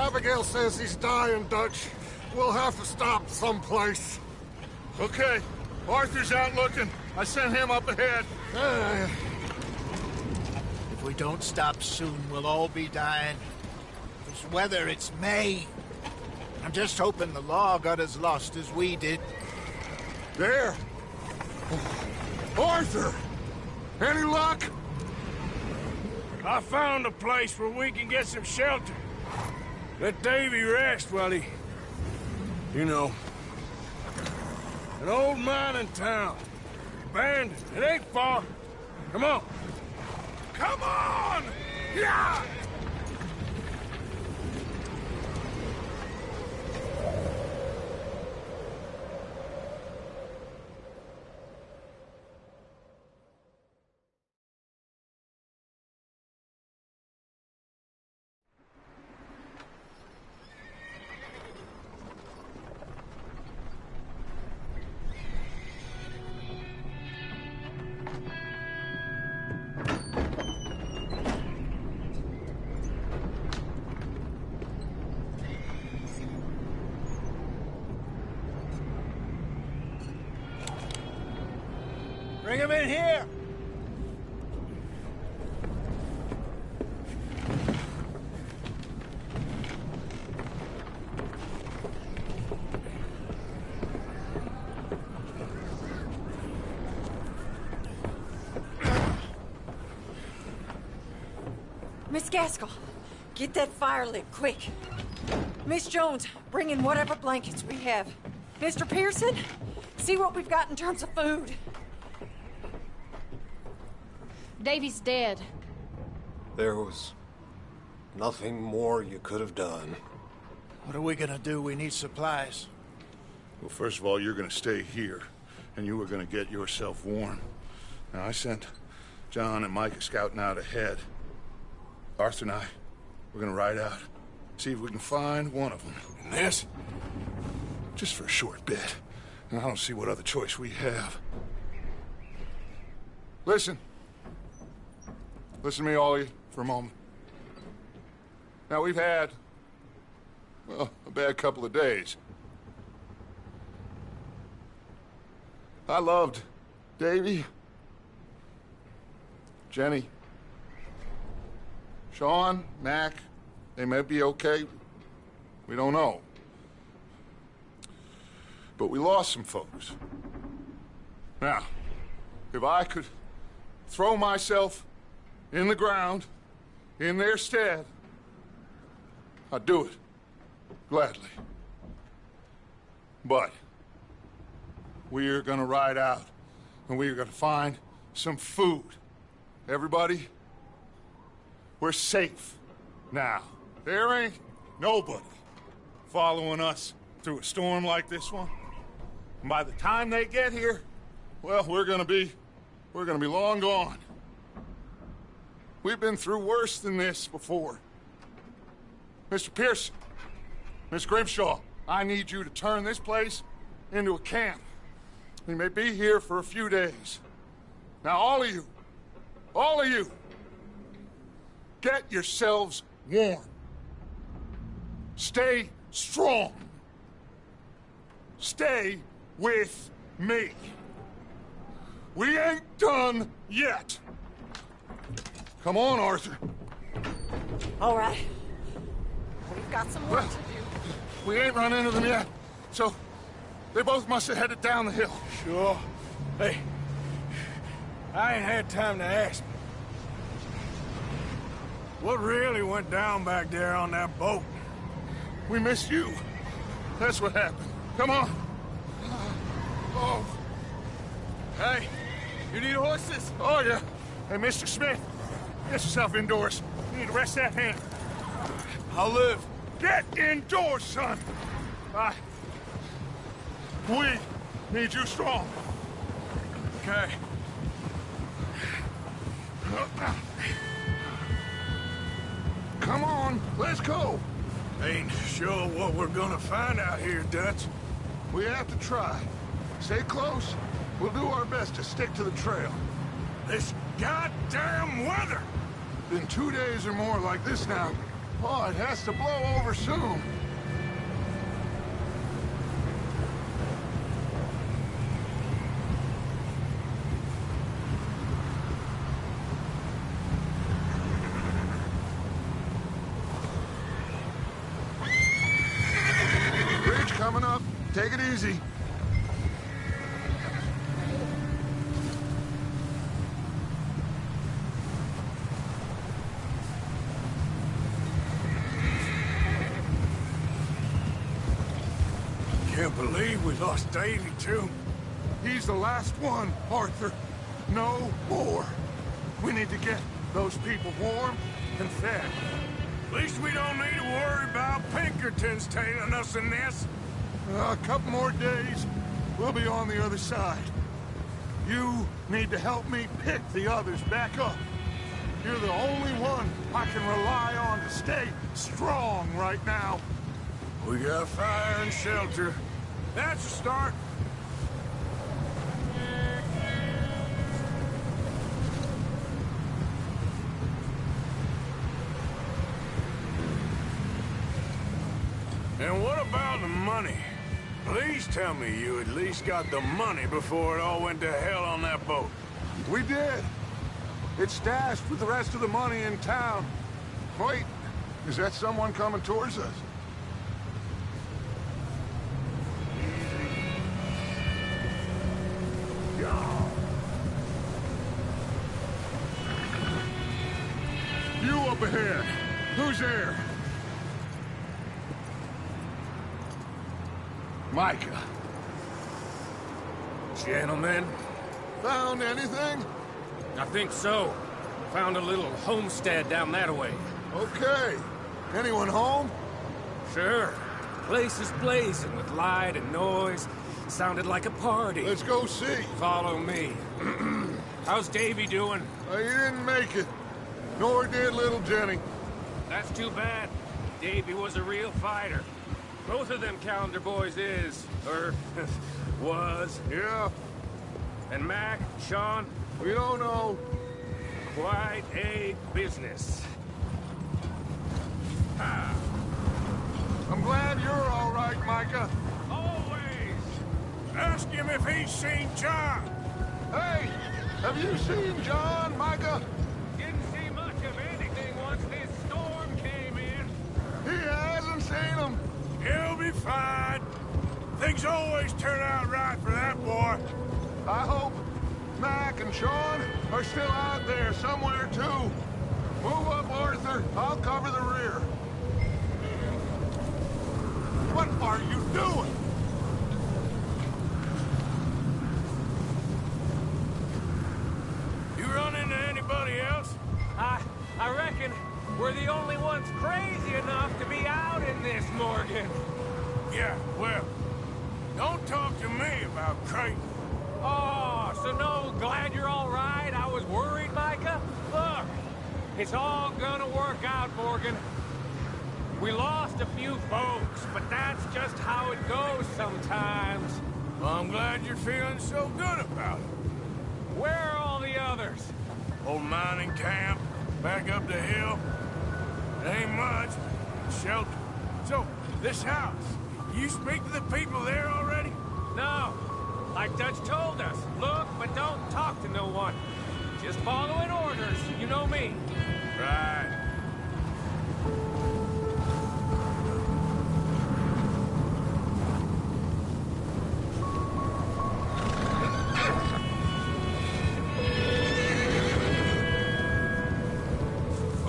Abigail says he's dying, Dutch. We'll have to stop someplace. Okay. Arthur's out looking. I sent him up ahead. If we don't stop soon, we'll all be dying. This weather, it's May. I'm just hoping the law got as lost as we did. There! Arthur! Any luck? I found a place where we can get some shelter. Let Davy rest while he... You know. An old mining town. Abandoned. It ain't far. Come on. Come on! Yeah! Bring him in here! Miss Gaskell, get that fire lit, quick. Miss Jones, bring in whatever blankets we have. Mr. Pearson, see what we've got in terms of food. Davy's dead. There was nothing more you could have done. What are we gonna do? We need supplies. Well, first of all, you're gonna stay here, and you were gonna get yourself warm. Now, I sent John and Micah scouting out ahead. Arthur and I, we're gonna ride out, see if we can find one of them. And this? Just for a short bit. And I don't see what other choice we have. Listen. Listen to me, all of you, for a moment. Now, we've had, well, a bad couple of days. I loved Davy, Jenny, Sean, Mac. They may be okay. We don't know. But we lost some folks. Now, if I could throw myself in the ground, in their stead, I'd do it, gladly. But we're gonna ride out, and we're gonna find some food. Everybody, we're safe now. There ain't nobody following us through a storm like this one. And by the time they get here, well, we're gonna be long gone. We've been through worse than this before. Mr. Pearson, Miss Grimshaw, I need you to turn this place into a camp. We may be here for a few days. Now, all of you, get yourselves warm. Stay strong. Stay with me. We ain't done yet. Come on, Arthur. All right. We've got some work to do. We ain't run into them yet, so they both must have headed down the hill. Sure. Hey, I ain't had time to ask. What really went down back there on that boat? We missed you. That's what happened. Come on. Oh. Hey, you need horses? Oh, yeah. Hey, Mr. Smith, get yourself indoors. You need to rest that hand. I'll live. Get indoors, son. We need you strong. Okay. Come on, let's go. Ain't sure what we're gonna find out here, Dutch. We have to try. Stay close. We'll do our best to stick to the trail. This goddamn weather! Been 2 days or more like this now. Oh, it has to blow over soon. Bridge coming up. Take it easy. Can't believe we lost Davy, too. He's the last one, Arthur. No more. We need to get those people warm and fed. At least we don't need to worry about Pinkertons tailing us in this. A couple more days, we'll be on the other side. You need to help me pick the others back up. You're the only one I can rely on to stay strong right now. We got fire and shelter. That's a start. And what about the money? Please tell me you at least got the money before it all went to hell on that boat. We did. It's stashed with the rest of the money in town. Wait, is that someone coming towards us? You up ahead. Who's there? Micah. Gentlemen, Found anything? I think so. Found a little homestead down that way. Okay. Anyone home? Sure. Place is blazing with light and noise. Sounded like a party. Let's go see. Follow me. How's Davy doing? He didn't make it. Nor did little Jenny. That's too bad. Davy was a real fighter. Both of them Calendar boys is, or was. Yeah, And Mac, Sean, we don't know. quite a business. I'm glad you're all right, Micah. Always! Ask him if he's seen John. Hey, have you seen John, Micah? Didn't see much of anything once this storm came in. He hasn't seen him. He'll be fine. Things always turn out right for that boy. I hope Mac and Sean are still out there somewhere, too. Move up, Arthur. I'll cover the rear. What are you doing? You run into anybody else? I reckon we're the only ones crazy enough to be out in this, Morgan. Yeah, well, don't talk to me about crazy. Oh, so no, glad you're all right. I was worried, Micah. Look, it's all gonna work out, Morgan. We lost a few folks, but that's just how it goes sometimes. Well, I'm glad you're feeling so good about it. Where are all the others? Old mining camp, back up the hill. It ain't much, but shelter. So, this house, you speak to the people there already? No. Like Dutch told us, look, but don't talk to no one. Just following orders, you know me. Right.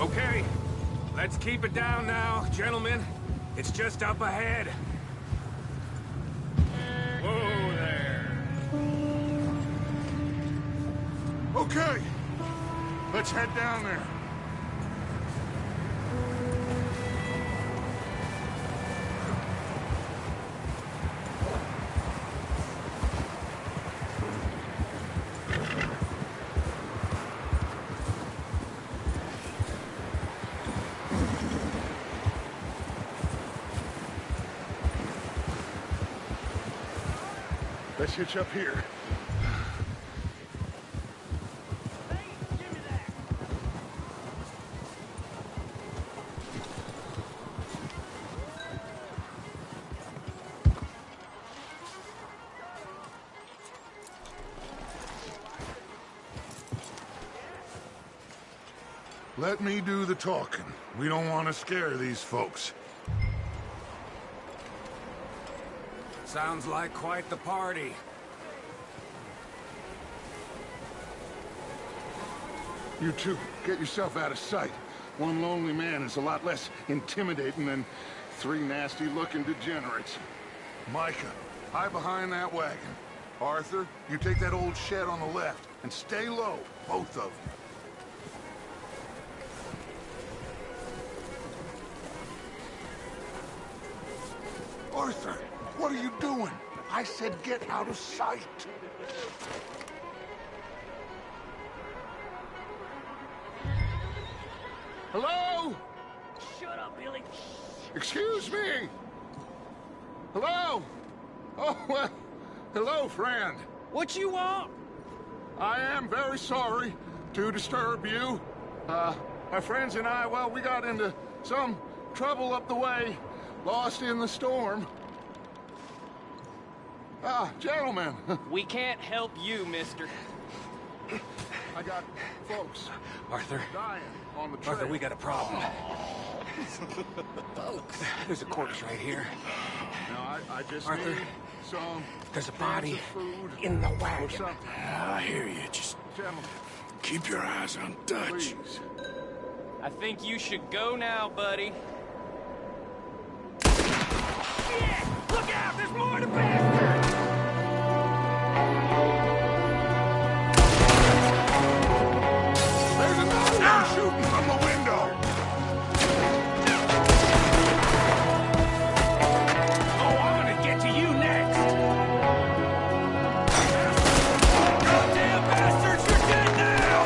Okay, let's keep it down now, gentlemen. It's just up ahead. Whoa there. Okay. Let's head down there. Let's hitch up here. Let me do the talking. We don't want to scare these folks. Sounds like quite the party. You two, get yourself out of sight. One lonely man is a lot less intimidating than 3 nasty-looking degenerates. Micah, hide behind that wagon. Arthur, you take that old shed on the left, and stay low, both of you. Arthur, what are you doing? I said get out of sight. Hello? Shut up, Billy. Excuse me? Hello? Oh, hello, friend. What you want? I am very sorry to disturb you. My friends and I, well, we got into some trouble up the way, lost in the storm. Gentlemen. We can't help you, mister. I got folks Arthur. dying on the trail. Arthur, we got a problem. Folks. There's a corpse right here. Now, I just Arthur, need some there's a cans body of food in the or wagon. something. I hear you. Just Gentlemen, keep your eyes on Dutch. please. I think you should go now, buddy. Look out! There's more to bastard! There's another one shooting from the window. Oh, I'm gonna get to you next! Goddamn bastards, you're dead now!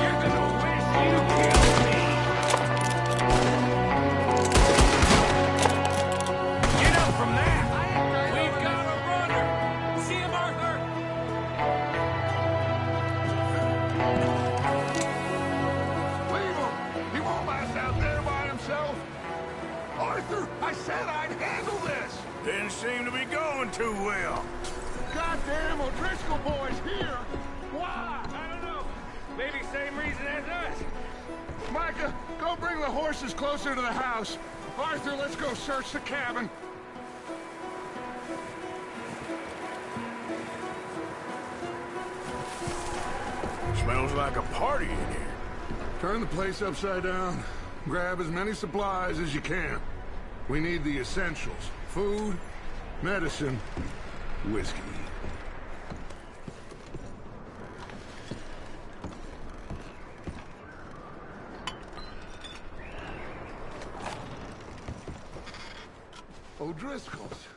You're gonna wish you killed me! Get up from that! We've got a runner! See him, Arthur! Leave him. He won't last out there by himself. Arthur, I said I'd handle this. Didn't seem to be going too well. Goddamn O'Driscoll boys here. Why? I don't know. Maybe same reason as us. Micah, go bring the horses closer to the house. Arthur, let's go search the cabin. Smells like a party in here. Turn the place upside down. Grab as many supplies as you can. We need the essentials. Food, medicine, whiskey. O'Driscoll's.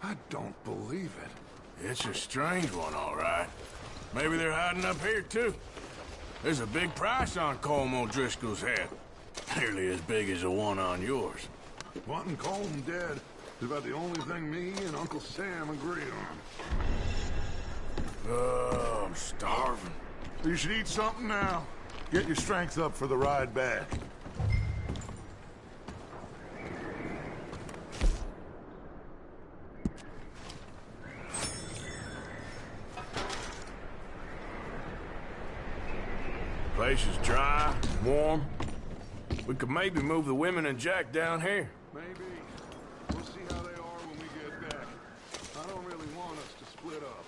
I don't believe it. It's a strange one, all right. Maybe they're hiding up here, too. There's a big price on Colm O'Driscoll's head. Nearly as big as the one on yours. Wanting Colm dead is about the only thing me and Uncle Sam agree on. Oh, I'm starving. You should eat something now. Get your strength up for the ride back. Place is dry, warm. We could maybe move the women and Jack down here. Maybe. We'll see how they are when we get back. I don't really want us to split up.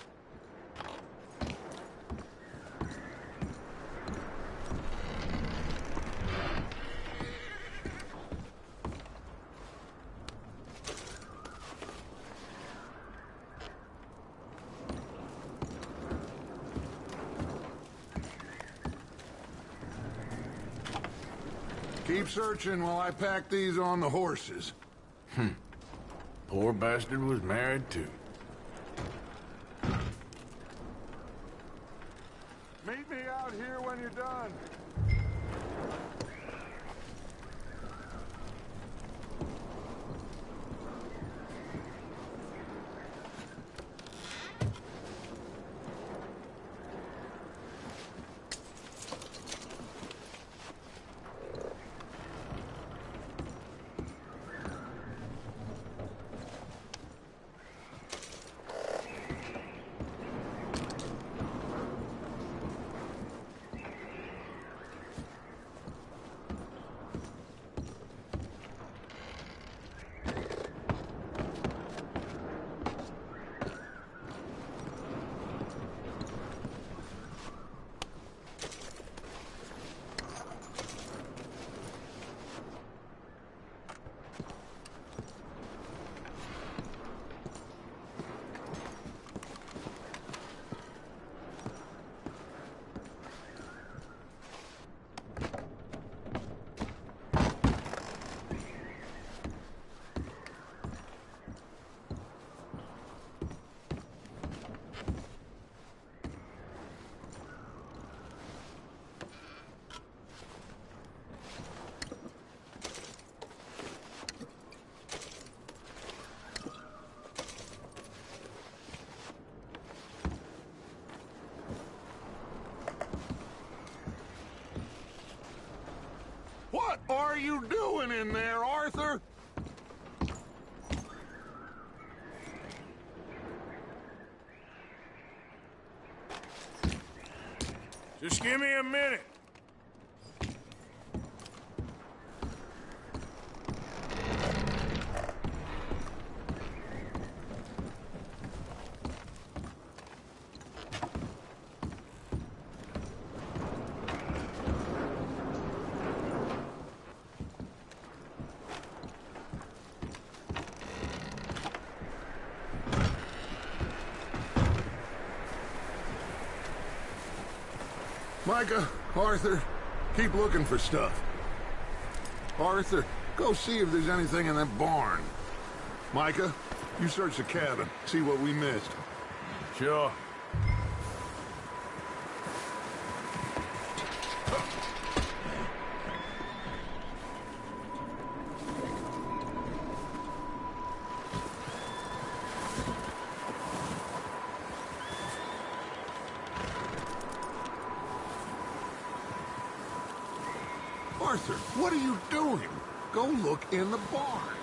Keep searching while I pack these on the horses. Poor bastard was married, too. Meet me out here when you're done. are you doing in there, Arthur? Just give me a minute. Micah, Arthur, keep looking for stuff. Arthur, go see if there's anything in that barn. Micah, you search the cabin, see what we missed. Sure. Arthur, what are you doing? Go look in the barn.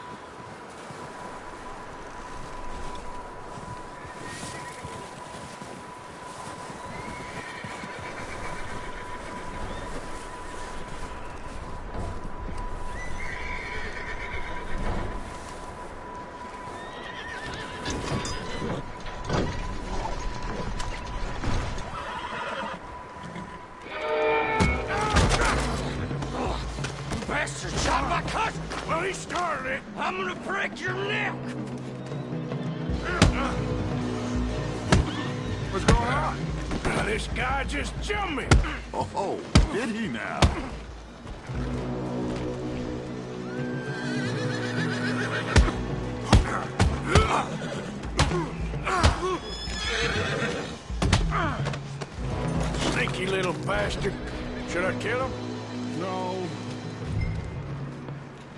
Bastard shot my cousin! Well, he started it! I'm gonna break your neck! What's going on? This guy just jumped me! Oh, did he now? Sneaky little bastard. Should I kill him? No.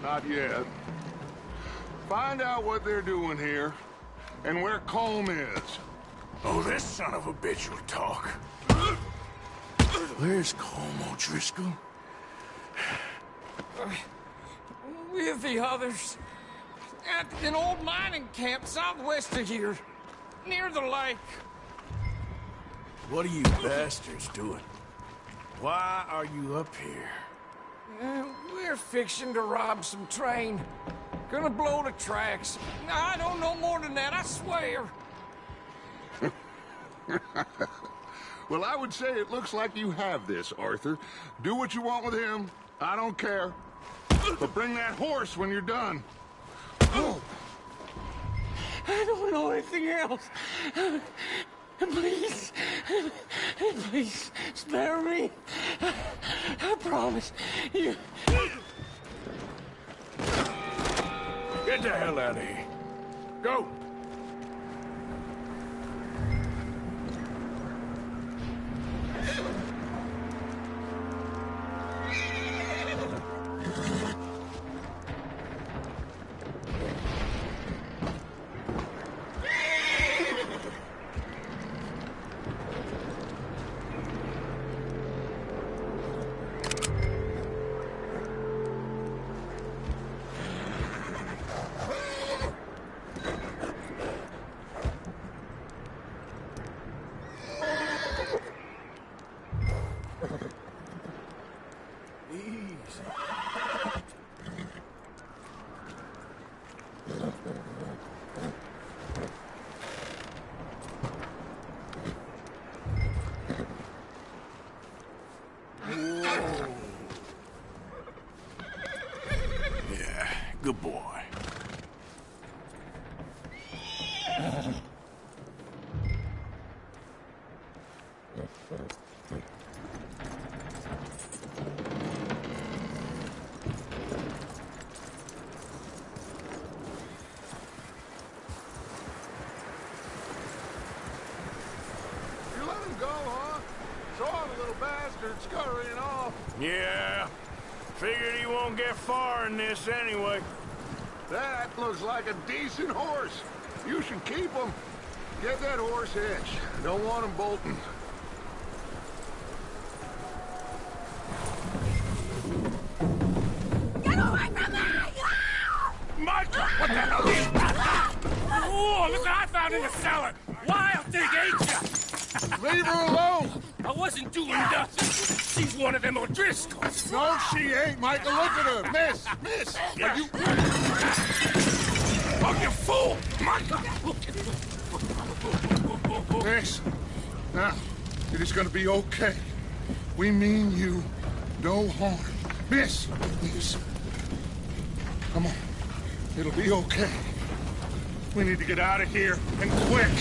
Not yet. Find out what they're doing here, and where Colm is. Oh, this son of a bitch will talk. Where's Colm O'Driscoll? With the others. At an old mining camp southwest of here. Near the lake. What are you bastards doing? Why are you up here? We're fixing to rob some train. Gonna blow the tracks. I don't know more than that, I swear. Well, I would say it looks like you have this, Arthur. Do what you want with him. I don't care. But bring that horse when you're done. I don't know anything else. Please. Please, spare me. I promise. You... Get the hell out of here. Go! Good boy. You let him go, huh? Saw the little bastard scurrying off. Yeah. Figured he won't get far in this anyway. That looks like a decent horse. You should keep him. Get that horse hitched. Don't want him bolting. Get Michael, what the hell is that? Oh, look what I found in the cellar! Wild thing, ain't ya? Leave her alone! I wasn't doing nothing. She's one of them O'Driscolls. No, she ain't, Michael. Look at her. Miss, are you... Oh, you fool! Michael! Miss, now, it is gonna be okay. We mean you no harm. Miss, come on. It'll be okay. We need to get out of here, and quick.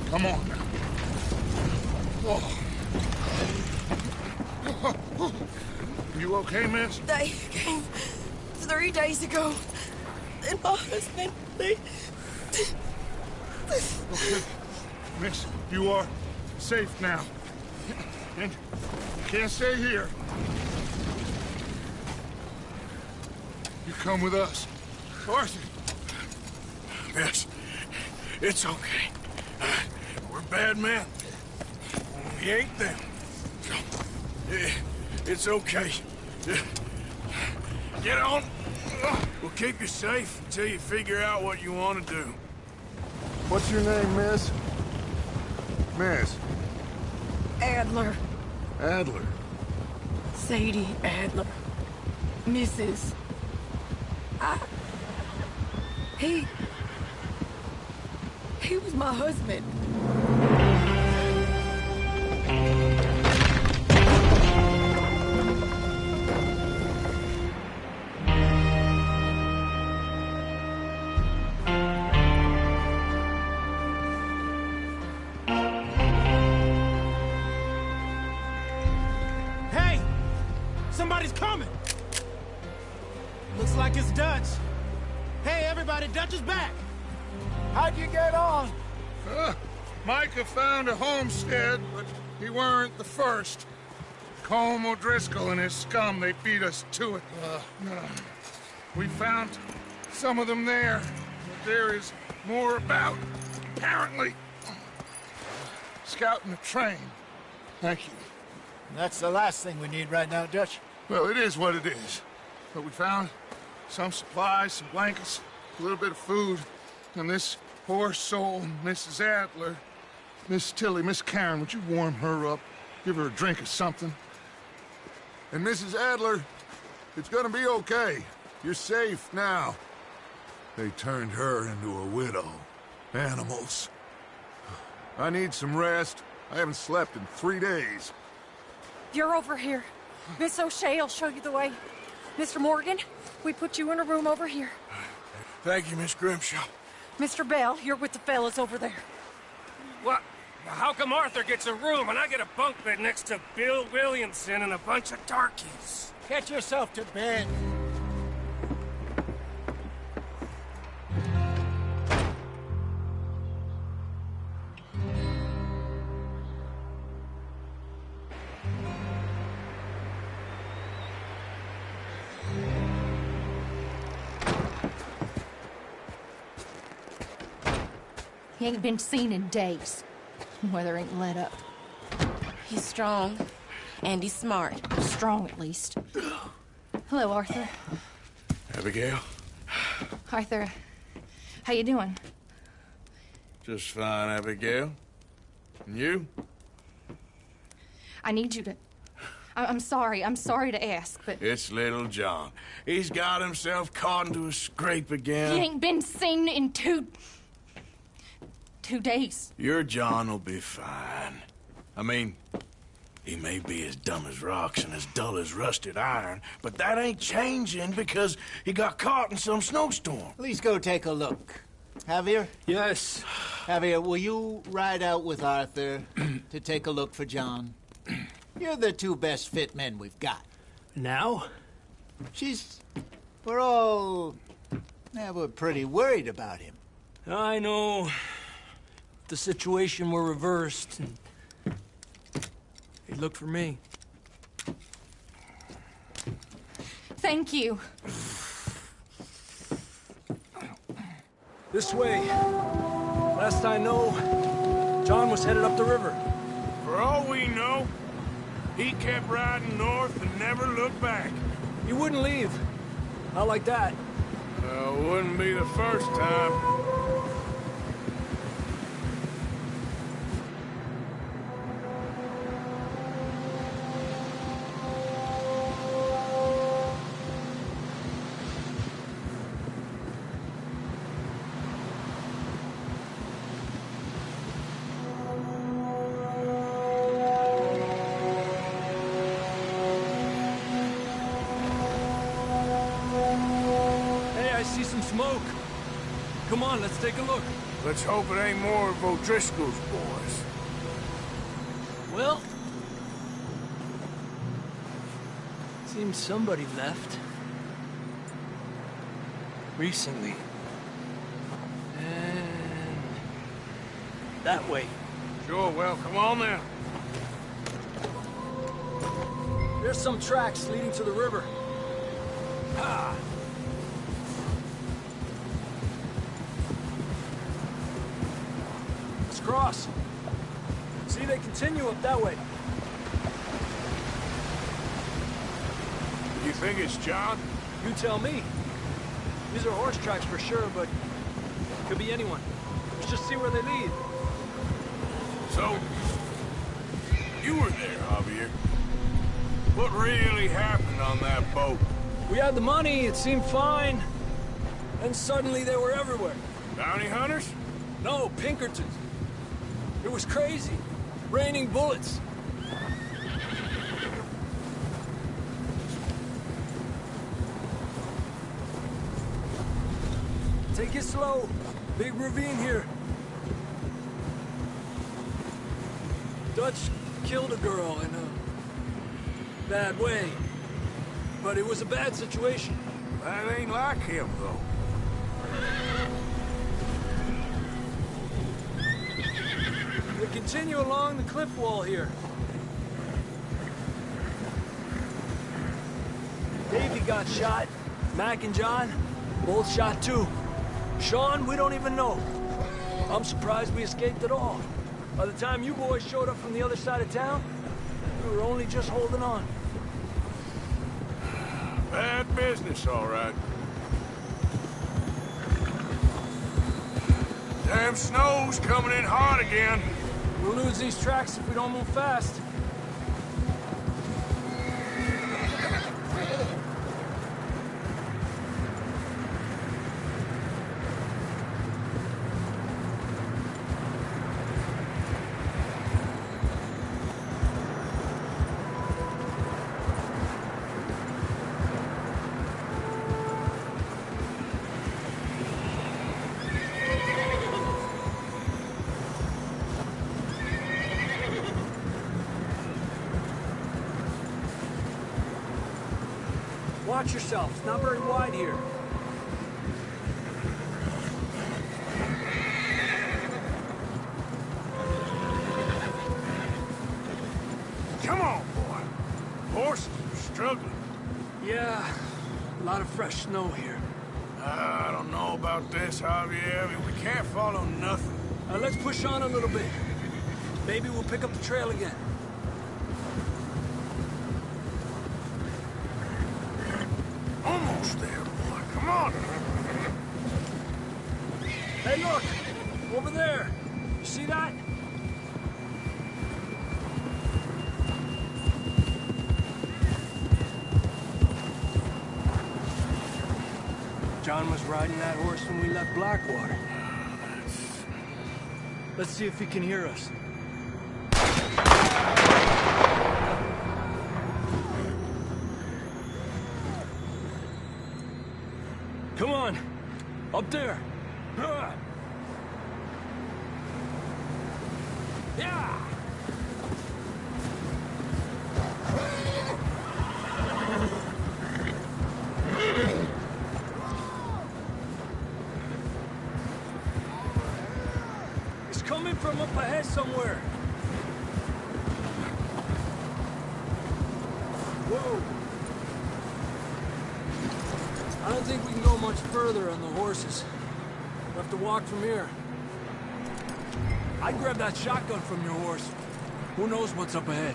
Come on now. Oh. You okay, miss? They came 3 days ago. And my husband, they... Okay. Miss, you are safe now. And you can't stay here. You come with us. Arthur. Miss, it's okay. We're bad men. We ain't them. It's okay. Get on. We'll keep you safe until you figure out what you want to do. What's your name, miss? Miss. Adler. Adler. Sadie Adler. Mrs. He was my husband. Hey! Somebody's coming! Looks like it's Dutch. Hey, everybody, Dutch is back! How'd you get on? Micah found a homestead, but he weren't the first. Colm O'Driscoll and his scum, they beat us to it. We found some of them there, but there is more about, apparently. Scouting the train. Thank you. That's the last thing we need right now, Dutch. Well, it is what it is. But we found some supplies, some blankets, a little bit of food, and this poor soul, Mrs. Adler. Miss Tilly, Miss Karen, would you warm her up? Give her a drink or something? And Mrs. Adler, it's gonna be okay. You're safe now. They turned her into a widow. Animals. I need some rest. I haven't slept in 3 days. You're over here. Miss O'Shea will show you the way. Mr. Morgan, we put you in a room over here. Thank you, Miss Grimshaw. Mr. Bell, you're with the fellas over there. What? How come Arthur gets a room and I get a bunk bed next to Bill Williamson and a bunch of darkies? Get yourself to bed. He ain't been seen in days. Weather ain't let up. He's strong. And he's smart. Strong, at least. Hello, Arthur. Abigail? Arthur, how you doing? Just fine, Abigail. And you? I need you to... I'm sorry to ask, but... It's little John. He's got himself caught into a scrape again. He ain't been seen in 2 days. Your John will be fine. I mean, he may be as dumb as rocks and as dull as rusted iron, but that ain't changing because he got caught in some snowstorm. Please go take a look. Javier? Yes. Javier, will you ride out with Arthur to take a look for John? You're the 2 best fit men we've got. Now? We're pretty worried about him. I know. The situation were reversed. He looked for me. Thank you. This way. Last I know, John was headed up the river. For all we know, he kept riding north and never looked back. He wouldn't leave. Not like that. Wouldn't be the first time. Smoke. Come on, let's take a look. Let's hope it ain't more of O'Driscoll's boys. Well, seems somebody left. Recently. And that way. Sure, well, come on then. There's some tracks leading to the river. Ah! Cross. See, they continue up that way. You think it's John? You tell me. These are horse tracks for sure, but could be anyone. Let's just see where they lead. So, you were there, Javier. What really happened on that boat? We had the money, it seemed fine. And suddenly they were everywhere. Bounty hunters? No, Pinkertons. It was crazy. Raining bullets. Take it slow. Big ravine here. Dutch killed a girl in a bad way. But it was a bad situation. That ain't like him, though. We continue along the cliff wall here. Davey got shot. Mac and John, both shot too. Sean, we don't even know. I'm surprised we escaped at all. By the time you boys showed up from the other side of town, we were only just holding on. Bad business, all right. Damn snow's coming in hard again. We'll lose these tracks if we don't move fast. Watch yourself. It's not very wide here. Come on, boy. Horses are struggling. Yeah, a lot of fresh snow here. I don't know about this, Javier. I mean, we can't follow nothing. Let's push on a little bit. Maybe we'll pick up the trail again. Almost there, boy. Come on. Hey, look! Over there. You see that? John was riding that horse when we left Blackwater. Let's see if he can hear us. Come on! Up there! Yeah! It's coming from up ahead somewhere. Whoa! I don't think we can go much further on the horses. We'll have to walk from here. I'd grab that shotgun from your horse. Who knows what's up ahead?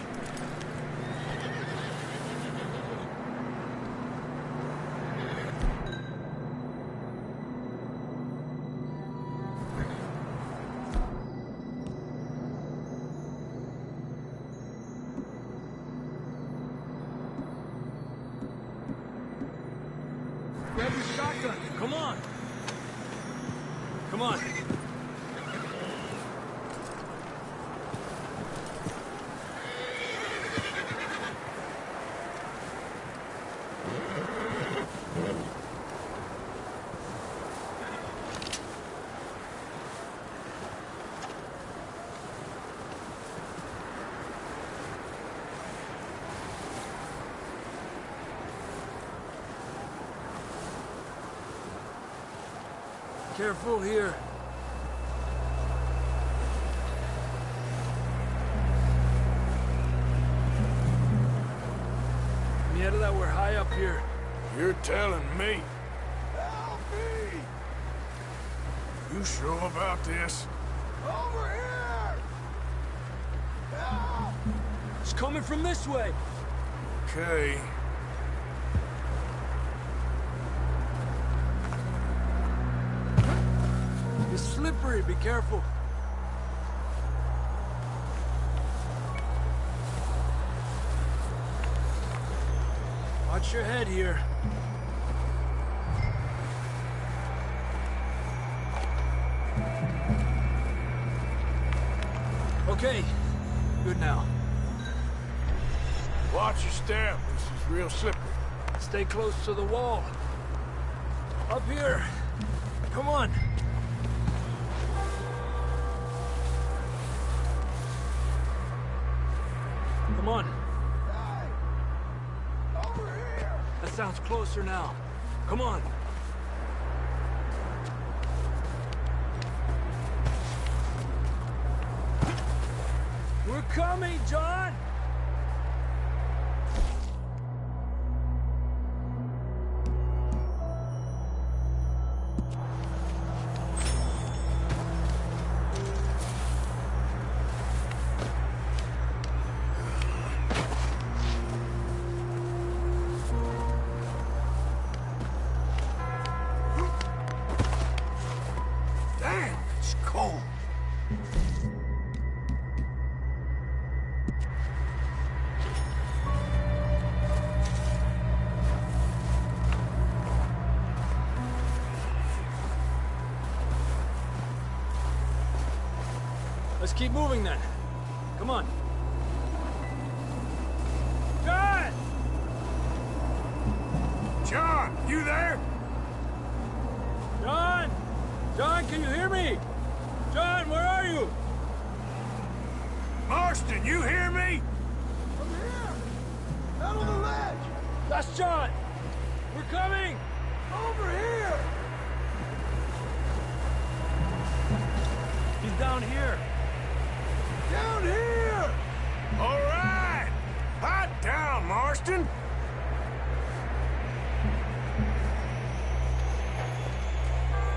grab your shotgun. Come on. Come on. Careful here. Mierda, that we're high up here. You're telling me. Help me! You sure about this? Over here! Help! It's coming from this way. Okay. It's slippery. Be careful. Watch your head here. Okay. Good now. Watch your step. This is real slippery. Stay close to the wall. Up here. Come on. Come on. Hey! Over here! That sounds closer now. Come on. We're coming, John! Damn, it's cold. Let's keep moving then. Come on. John! John, you there? John! John, can you hear me? John, where are you? Marston, you hear me? From here! Out on the ledge! That's John! We're coming! Over here! He's down here. Down here! All right! Hot down, Marston!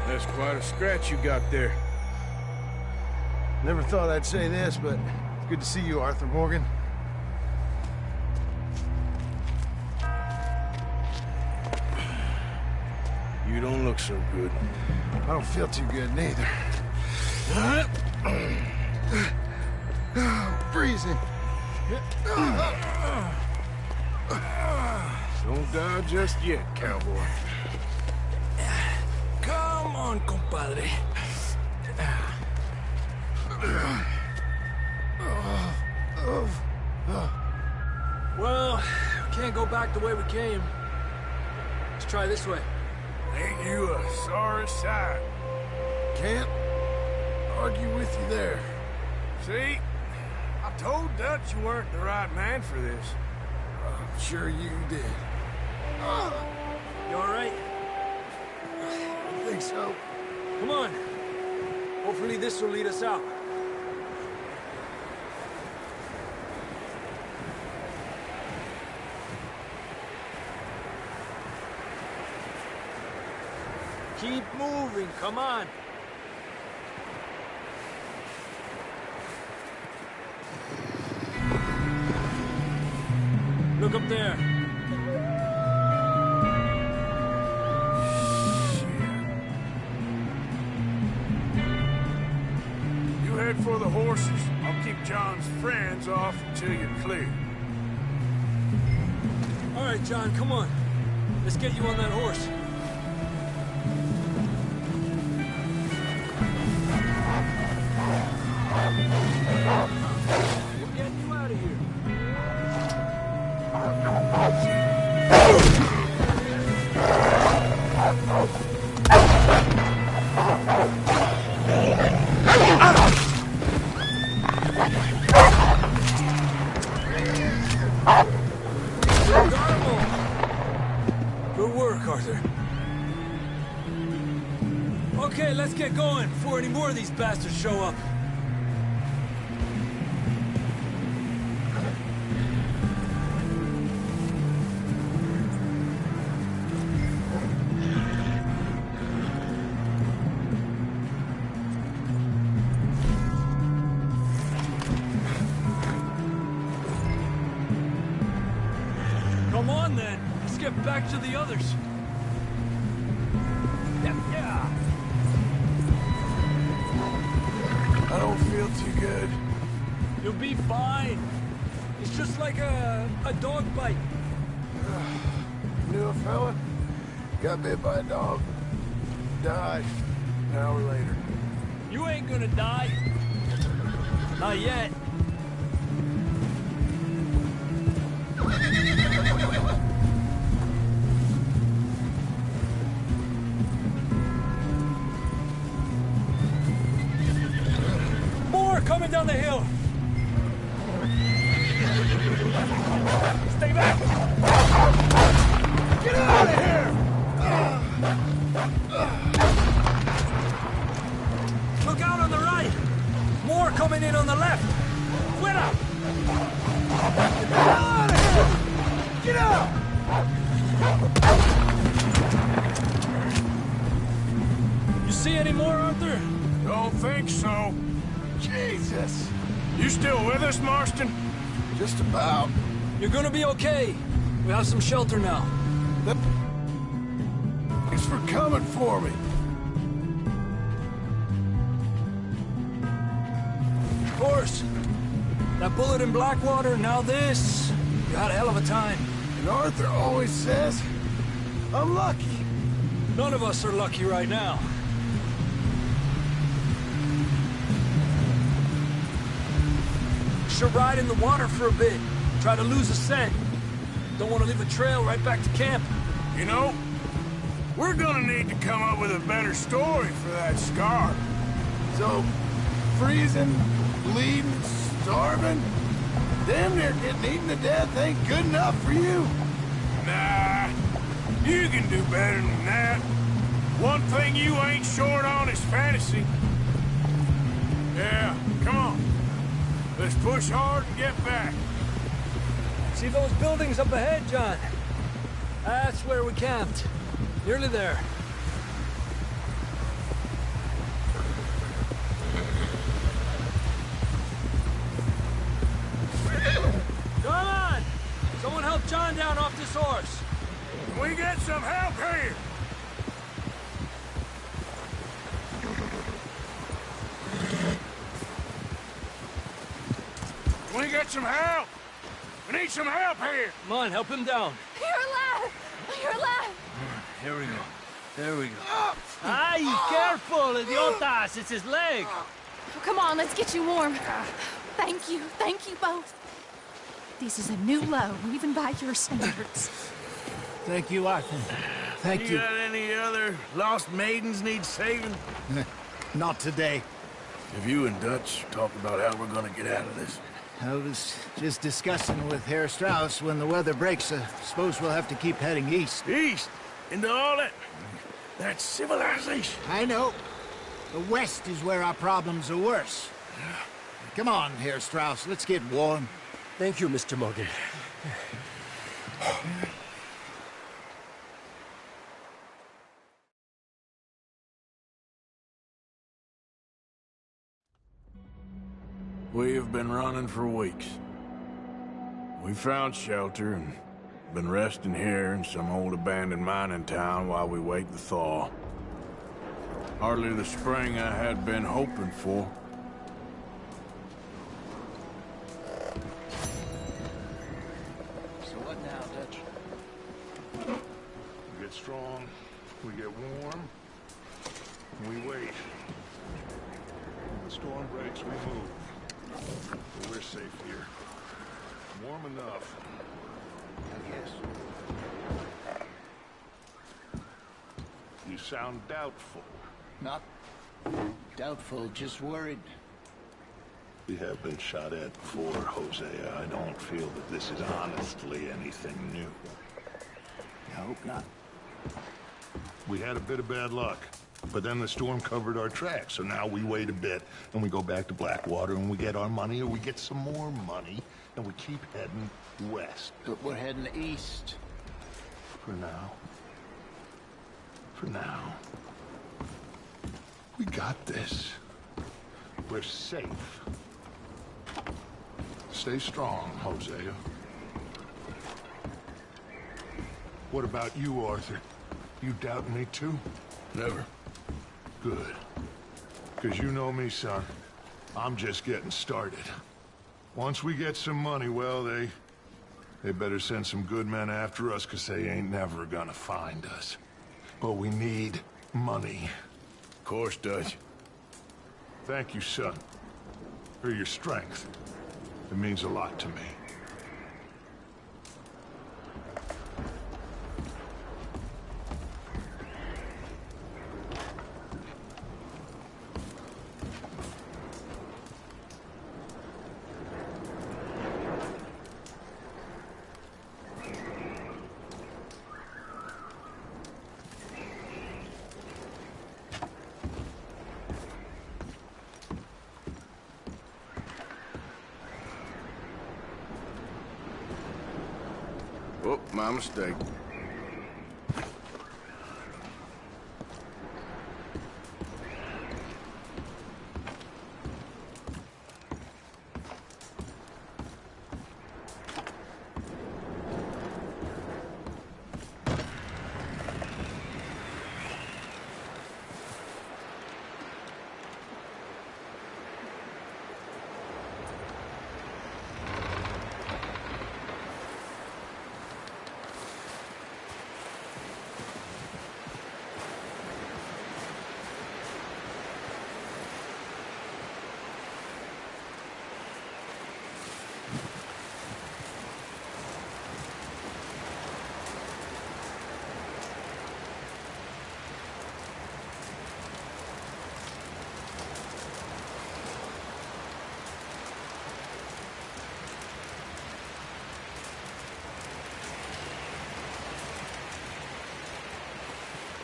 That's quite a scratch you got there. Never thought I'd say this, but it's good to see you, Arthur Morgan. You don't look so good. I don't feel too good, neither. Freezing. Don't die just yet, cowboy. Come on, compadre. Well, we can't go back the way we came. Let's try this way. Ain't you a sorry sight? Can't argue with you there. See? I told Dutch you weren't the right man for this. I'm sure you did. You all right? I think so. Come on. Hopefully this will lead us out. Keep moving, come on. Look up there. You head for the horses. I'll keep John's friends off until you're clear. All right, John, come on. Let's get you on that horse. Okay, let's get going before any more of these bastards show up. Come on then, let's get back to the others. Yeah. I don't feel too good. You'll be fine. It's just like a dog bite. Knew a fella? Got bit by a dog. Died an hour later. You ain't gonna die. Not yet. More coming down the hill. Stay back. Get out of here. Look out on the right. More coming in on the left. Fuera. Get the hell out of here. Get out. You see any more, Arthur? Don't think so. Jesus. You still with us, Marston? Just about. You're gonna be okay. We have some shelter now. Thanks for coming for me. Of course. That bullet in Blackwater, now this. You had a hell of a time. And Arthur always says, I'm lucky. None of us are lucky right now. Should ride in the water for a bit. Try to lose a scent. Don't want to leave a trail right back to camp. You know, we're gonna need to come up with a better story for that scar. So, freezing, bleeding, starving, damn near getting eaten to death ain't good enough for you. Nah, you can do better than that. One thing you ain't short on is fantasy. Yeah, come on. Let's push hard and get back. See those buildings up ahead, John? That's where we camped. Nearly there. Come on! Someone help John down off this horse. Can we get some help here? Can we get some help? We need some help here. Come on, help him down. You're alive! You're alive! Here we go. There we go. Ay, careful, idiotas! It's his leg! Come on, let's get you warm. Thank you both. This is a new low, even by your standards. Thank you, Arthur. Thank you. You got any other lost maidens need saving? Not today. Have you and Dutch talked about how we're gonna get out of this? I was just discussing with Herr Strauss when the weather breaks. I suppose we'll have to keep heading east. East? Into all that civilization? I know. The west is where our problems are worse. Come on, Herr Strauss, let's get warm. Thank you, Mr. Morgan. We have been running for weeks. We found shelter and been resting here in some old abandoned mining town while we wait the thaw. Hardly the spring I had been hoping for. So what now, Dutch? We get strong, we get warm, and we wait. When the storm breaks, we move. But we're safe here. Warm enough. I guess. You sound doubtful. Not doubtful, just worried. We have been shot at before, Hosea. I don't feel that this is honestly anything new. I hope not. We had a bit of bad luck. But then the storm covered our tracks, so now we wait a bit, and we go back to Blackwater, and we get our money, or we get some more money, and we keep heading west. But we're heading east. For now. For now. We got this. We're safe. Stay strong, Hosea. What about you, Arthur? You doubting me too? Never. Good. Because you know me, son. I'm just getting started. Once we get some money, well, they better send some good men after us, because they ain't never gonna find us. But we need money. Of course, Dutch. Thank you, son. For your strength. It means a lot to me. Oh, my mistake.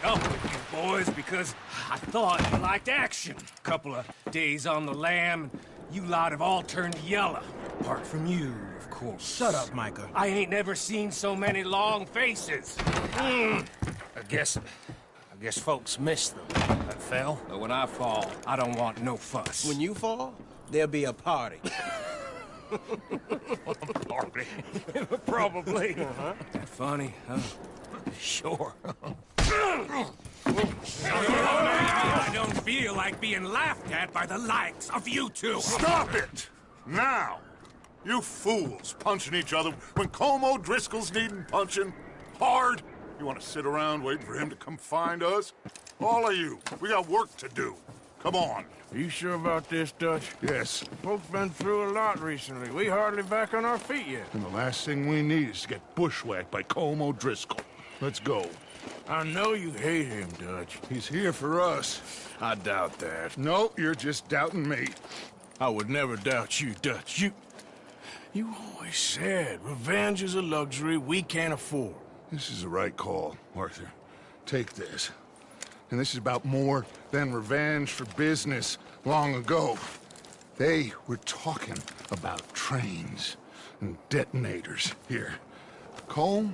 Up with you boys because I thought you liked action. Couple of days on the lam, and you lot have all turned yellow. Apart from you, of course. Shut up, Micah. I ain't never seen so many long faces. I guess folks miss them. I fell, but when I fall, I don't want no fuss. When you fall, there'll be a party. Party? Probably. Funny, huh? Sure. I don't feel like being laughed at by the likes of you two. Stop it! Now! You fools punching each other when Colm O'Driscoll's needing punching. Hard! You want to sit around waiting for him to come find us? All of you, we got work to do. Come on. You sure about this, Dutch? Yes. Folks been through a lot recently. We hardly back on our feet yet. And the last thing we need is to get bushwhacked by Colm O'Driscoll. Let's go. I know you hate him, Dutch. He's here for us. I doubt that. No, you're just doubting me. I would never doubt you, Dutch. You always said revenge is a luxury we can't afford. This is the right call, Arthur. Take this. And this is about more than revenge for business long ago. They were talking about trains and detonators here. Colm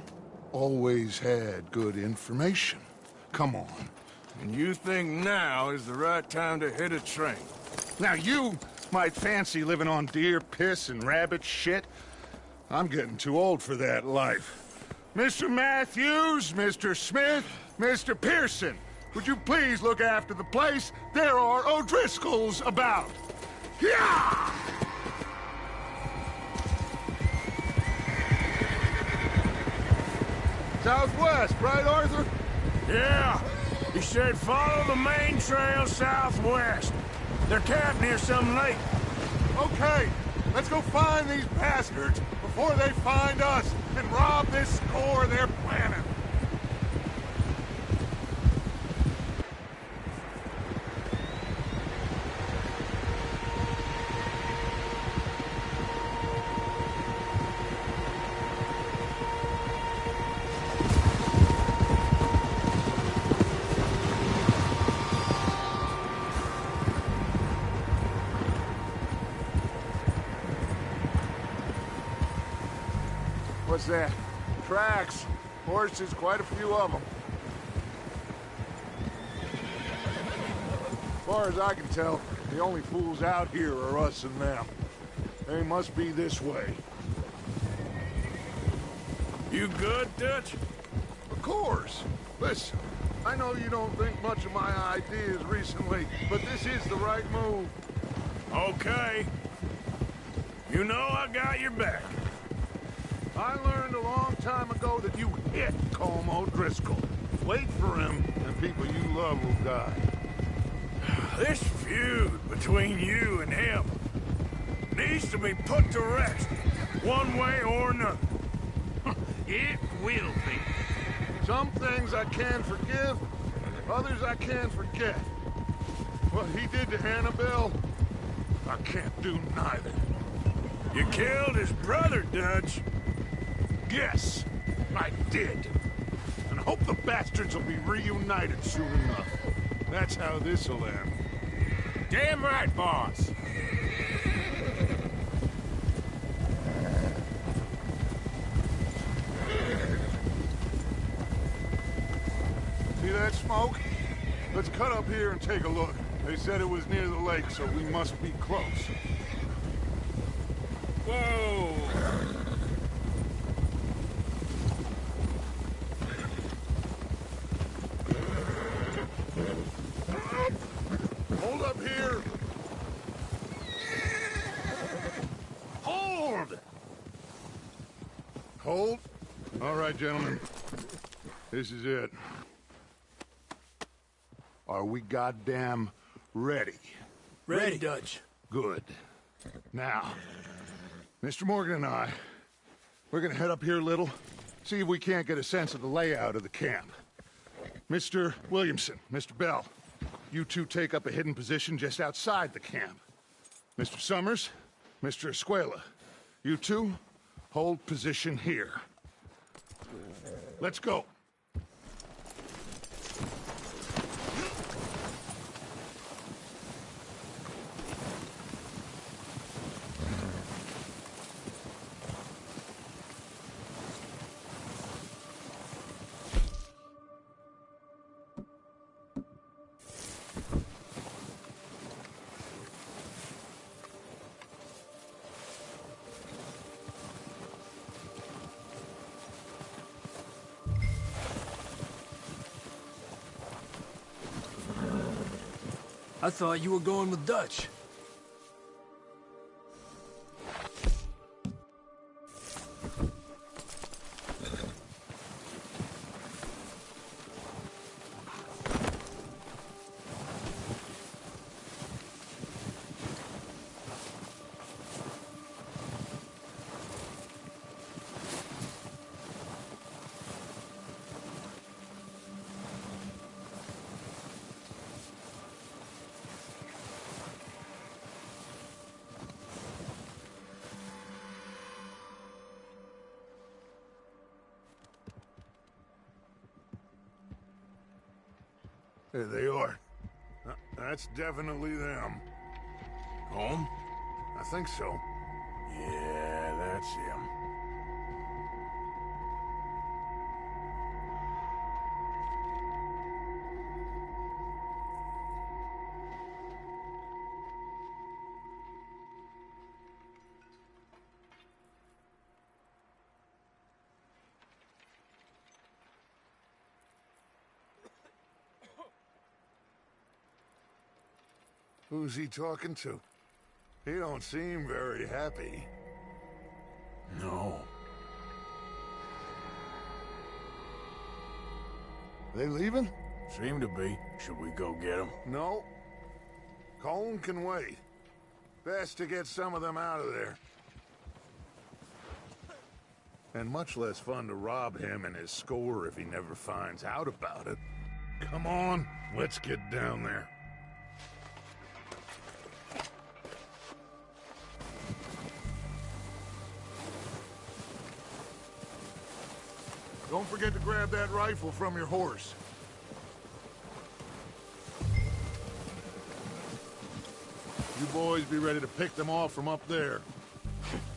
always had good information. Come on. And you think now is the right time to hit a train? Now you might fancy living on deer piss and rabbit shit. I'm getting too old for that life. Mr. Matthews, Mr. Smith, Mr. Pearson, would you please look after the place? There are O'Driscolls about. Yeah! Southwest, right, Arthur? Yeah. He said follow the main trail southwest. They're camped near some lake. Okay, let's go find these bastards before they find us and rob this score they're planning. What's that? Tracks. Horses, quite a few of them. As far as I can tell, the only fools out here are us and them. They must be this way. You good, Dutch? Of course. Listen, I know you don't think much of my ideas recently, but this is the right move. Okay. You know I got your back. I learned a long time ago that you hit Colm O'Driscoll. Wait for him, and people you love will die. This feud between you and him needs to be put to rest, one way or another. It will be. Some things I can forgive, others I can't forget. What he did to Annabelle, I can't do neither. You killed his brother, Dutch. Yes, I did. And I hope the bastards will be reunited soon enough. That's how this'll end. Damn right, boss. See that smoke? Let's cut up here and take a look. They said it was near the lake, so we must be close. Whoa! Hold up here! Hold! Hold? All right, gentlemen. This is it. Are we goddamn ready? Ready, Dutch. Good. Now, Mr. Morgan and I, we're gonna head up here a little, see if we can't get a sense of the layout of the camp. Mr. Williamson, Mr. Bell, you two take up a hidden position just outside the camp. Mr. Summers, Mr. Escuela, you two hold position here. Let's go. I thought you were going with Dutch. There they are. That's definitely them. Home? I think so. Yeah, that's him. Who's he talking to? He don't seem very happy. No. They leaving? Seem to be. Should we go get them? No. Colm can wait. Best to get some of them out of there. And much less fun to rob him and his score if he never finds out about it. Come on, let's get down there. Don't forget to grab that rifle from your horse. You boys be ready to pick them off from up there.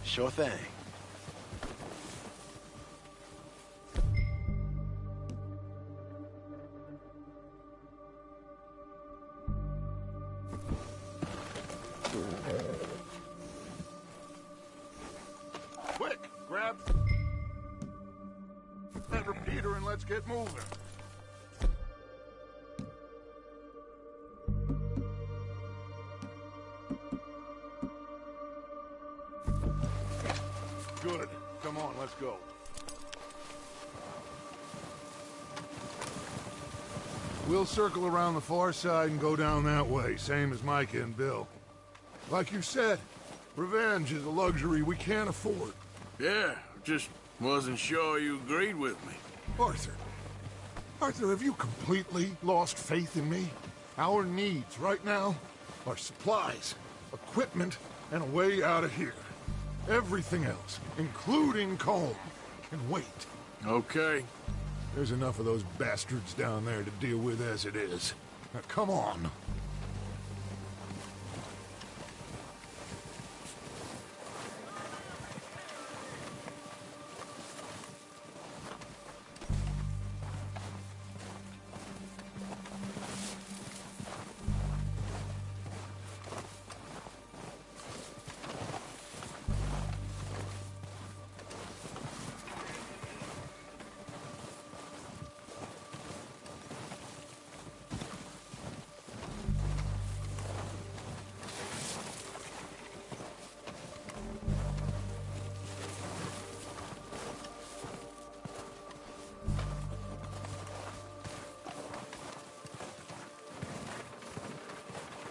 Sure thing. let's get moving. Good. Come on, let's go. We'll circle around the far side and go down that way, same as Micah and Bill. Like you said, revenge is a luxury we can't afford. Yeah, just wasn't sure you agreed with me. Arthur. Arthur, have you completely lost faith in me? Our needs right now are supplies, equipment, and a way out of here. Everything else, including Colm, can wait. Okay. There's enough of those bastards down there to deal with as it is. Now, come on.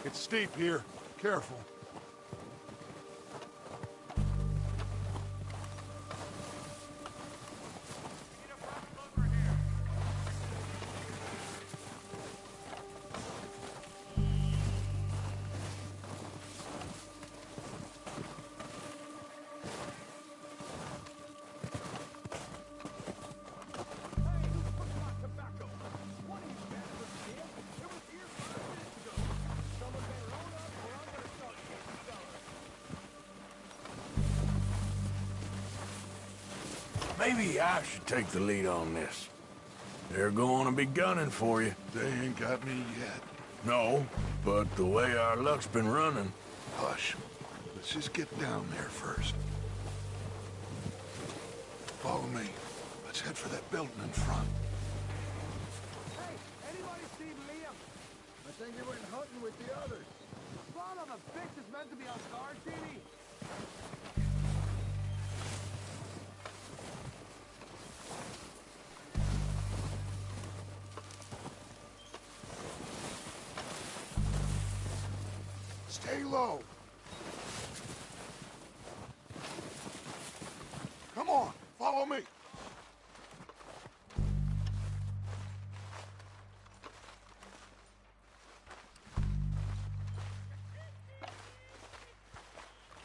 It's steep here. Careful. Maybe I should take the lead on this. They're going to be gunning for you. They ain't got me yet. No, but the way our luck's been running... Hush. Let's just get down there first. Follow me. Let's head for that building in front. Hey, anybody see Liam? I think he went hunting with the others. Son of a bitch is meant to be on Star TV. Stay low. Come on, follow me.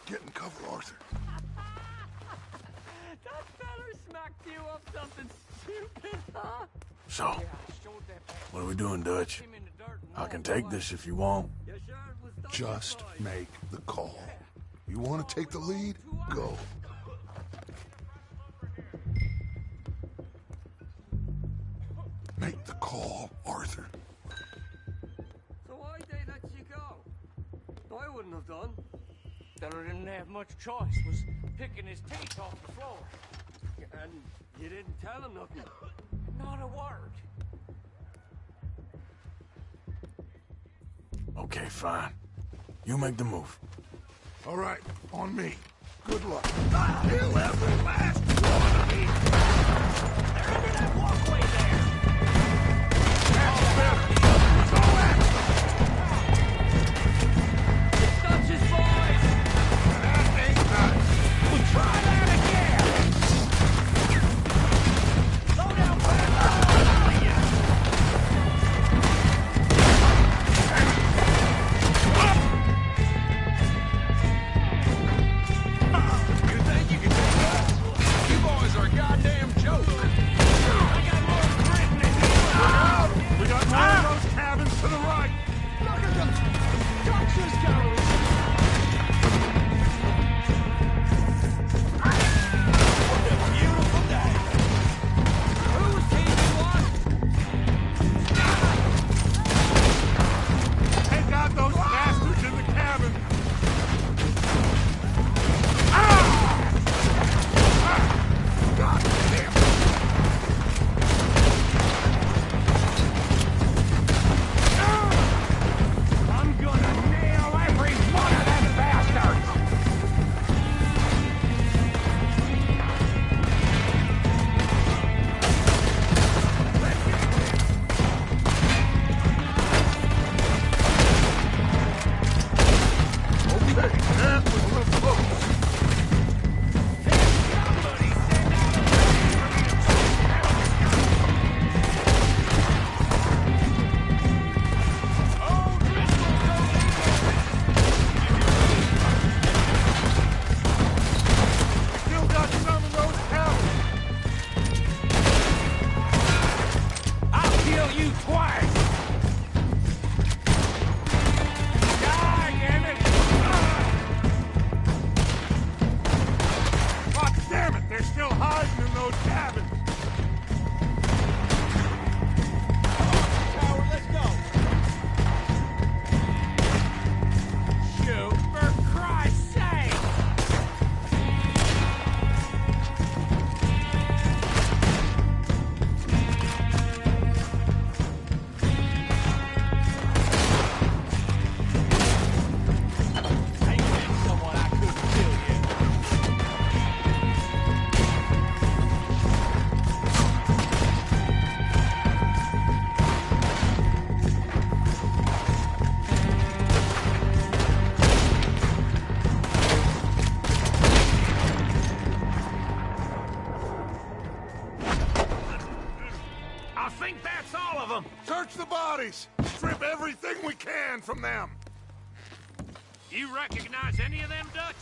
Get in cover, Arthur. That feller smacked you up something stupid, huh? So, what are we doing, Dutch? I can take this if you want. Just make the call. You want to take the lead? Go. Make the call, Arthur. So why they let you go? I wouldn't have done. Feller didn't have much choice, was picking his teeth off the floor. And you didn't tell him nothing. Not a word. Okay, fine. You make the move. All right, on me. Good luck. Kill every last one of these! They're under that walkway there! That's better! Go at it! It's Dutch's boys! That ain't nice. We'll try that again! Slow down, strip everything we can from them. You recognize any of them, Dutch?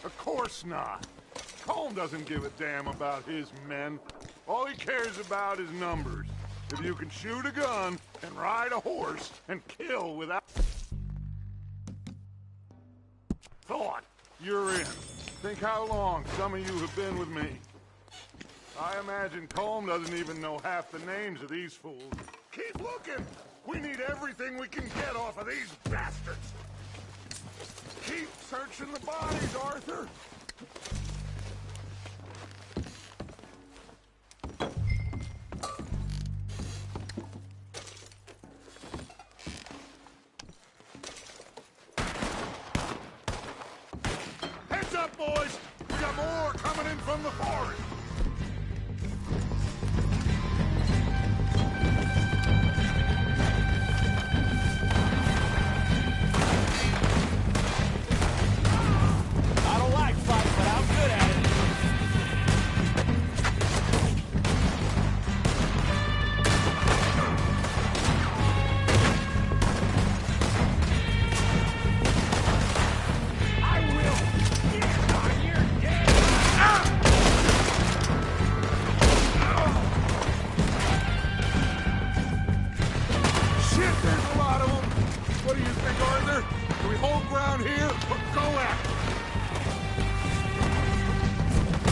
Of course not. Colm doesn't give a damn about his men. All he cares about is numbers. If you can shoot a gun and ride a horse and kill without thought, you're in. Think how long some of you have been with me. I imagine Colm doesn't even know half the names of these fools. Keep looking! We need everything we can get off of these bastards! Keep searching the bodies, Arthur! Heads up, boys! We got more coming in from the forest! I don't like fighting, but I'm good at it. I will get on your dead. Shit, there's a lot of them! What do you think, Arthur? Do we hold ground here or go after them?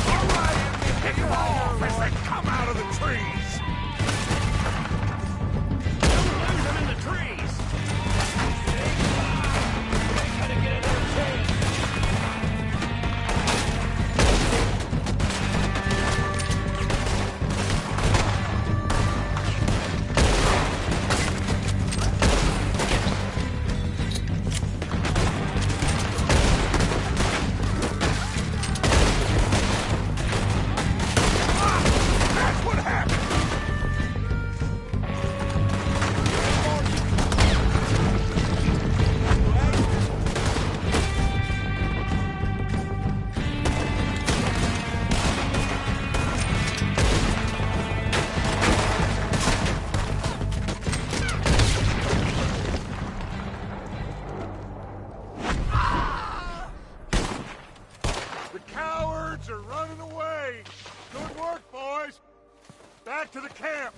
All right, pick them off as they come out of the trees! Don't lose them in the trees! They gotta get another chance. That's what happened! The cowards are running away! Good work, boys! Back to the camp!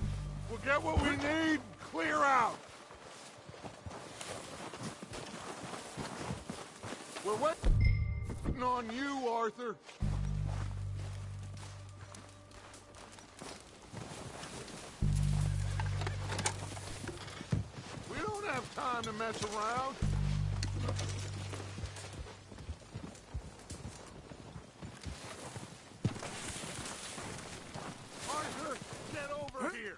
We'll get what we need, clear out! We're waiting on you, Arthur. We don't have time to mess around. Arthur, get over here!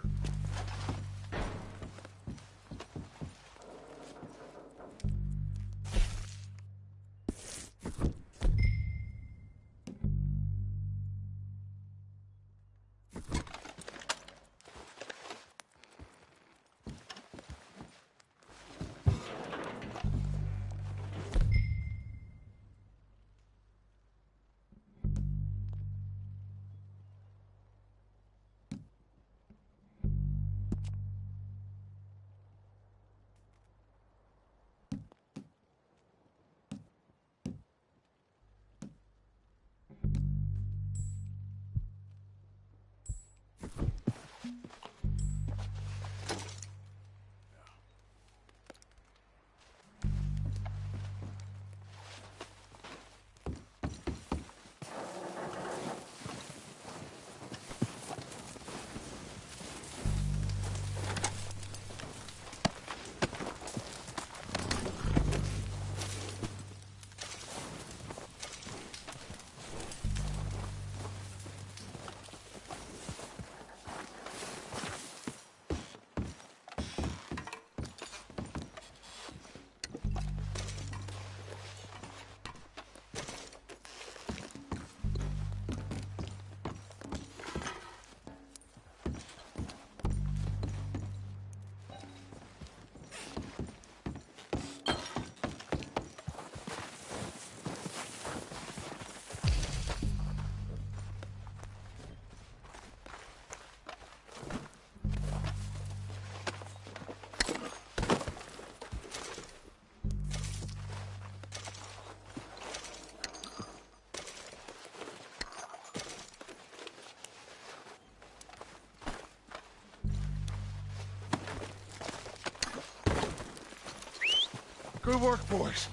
Good work, boys.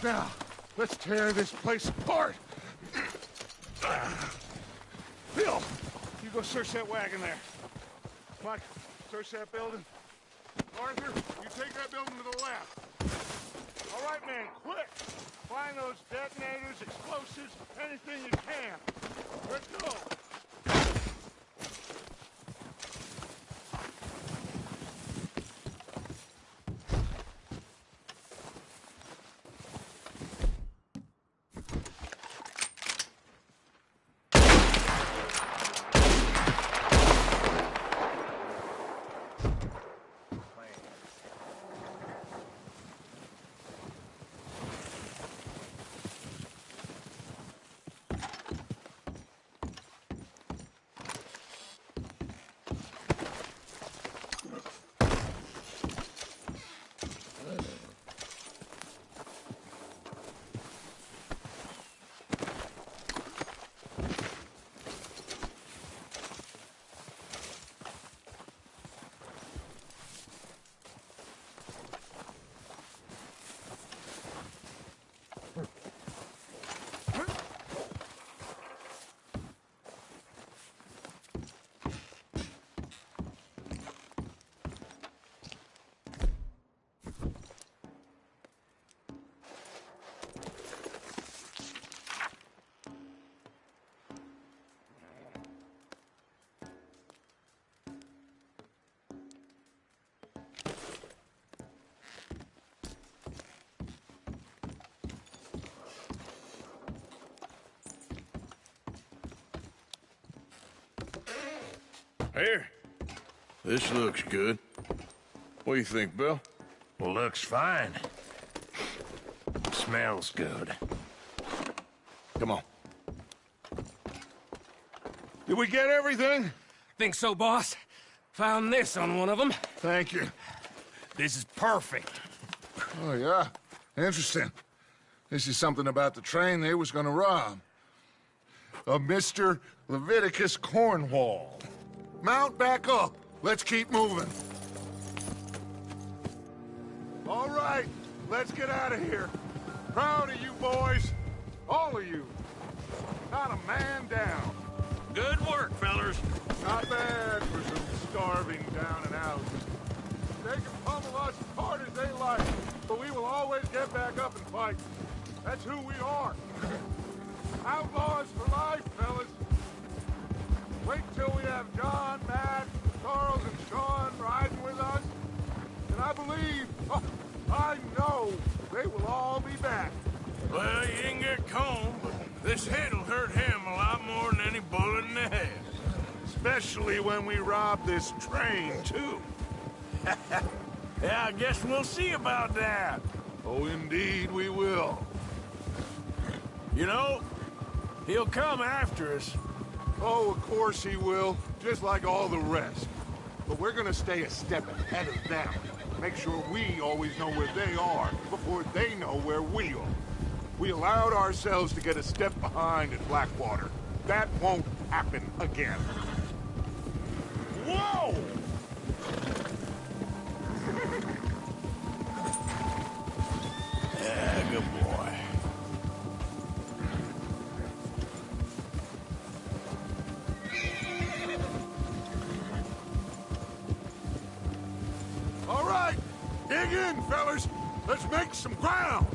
Now, let's tear this place apart. Bill, you go search that wagon there. Mike, search that building. Arthur, you take that building to the left. All right, man, quick! Find those detonators, explosives, anything you can. Let's go! Here. This looks good. What do you think, Bill? Well, looks fine. Smells good. Come on. Did we get everything? Think so, boss. Found this on one of them. Thank you. This is perfect. Oh, yeah? Interesting. This is something about the train they was gonna rob. A Mr. Leviticus Cornwall. Mount back up. Let's keep moving. All right, let's get out of here. Proud of you boys. All of you. Not a man down. Good work, fellers. Not bad for some starving down and out. They can pummel us as hard as they like, but we will always get back up and fight. That's who we are. Outlaws for life, fellas. Wait till we have John, Matt, Charles, and Sean riding with us. And I believe, I know, they will all be back. Well, you didn't get Colm, but this hit'll hurt him a lot more than any bullet in the head. Especially when we rob this train, too. Yeah, I guess we'll see about that. Oh, indeed we will. You know, he'll come after us. Oh, of course he will, just like all the rest. But we're gonna stay a step ahead of them. Make sure we always know where they are before they know where we are. We allowed ourselves to get a step behind at Blackwater. That won't happen again. Whoa! Yeah, good boy. All right, dig in, fellas. Let's make some ground.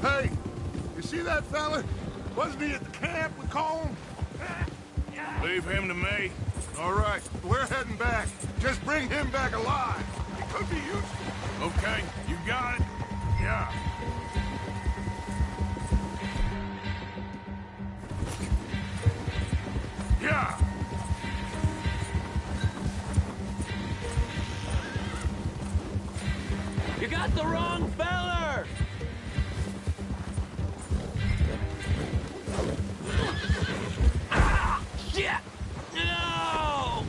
Hey, you see that fella? Wasn't he at the camp with Colm? Leave him to me. All right, we're heading back. Just bring him back alive. He could be useful. Okay, you got it. Yeah. Yeah. You got the wrong feller! Ah! Shit! No!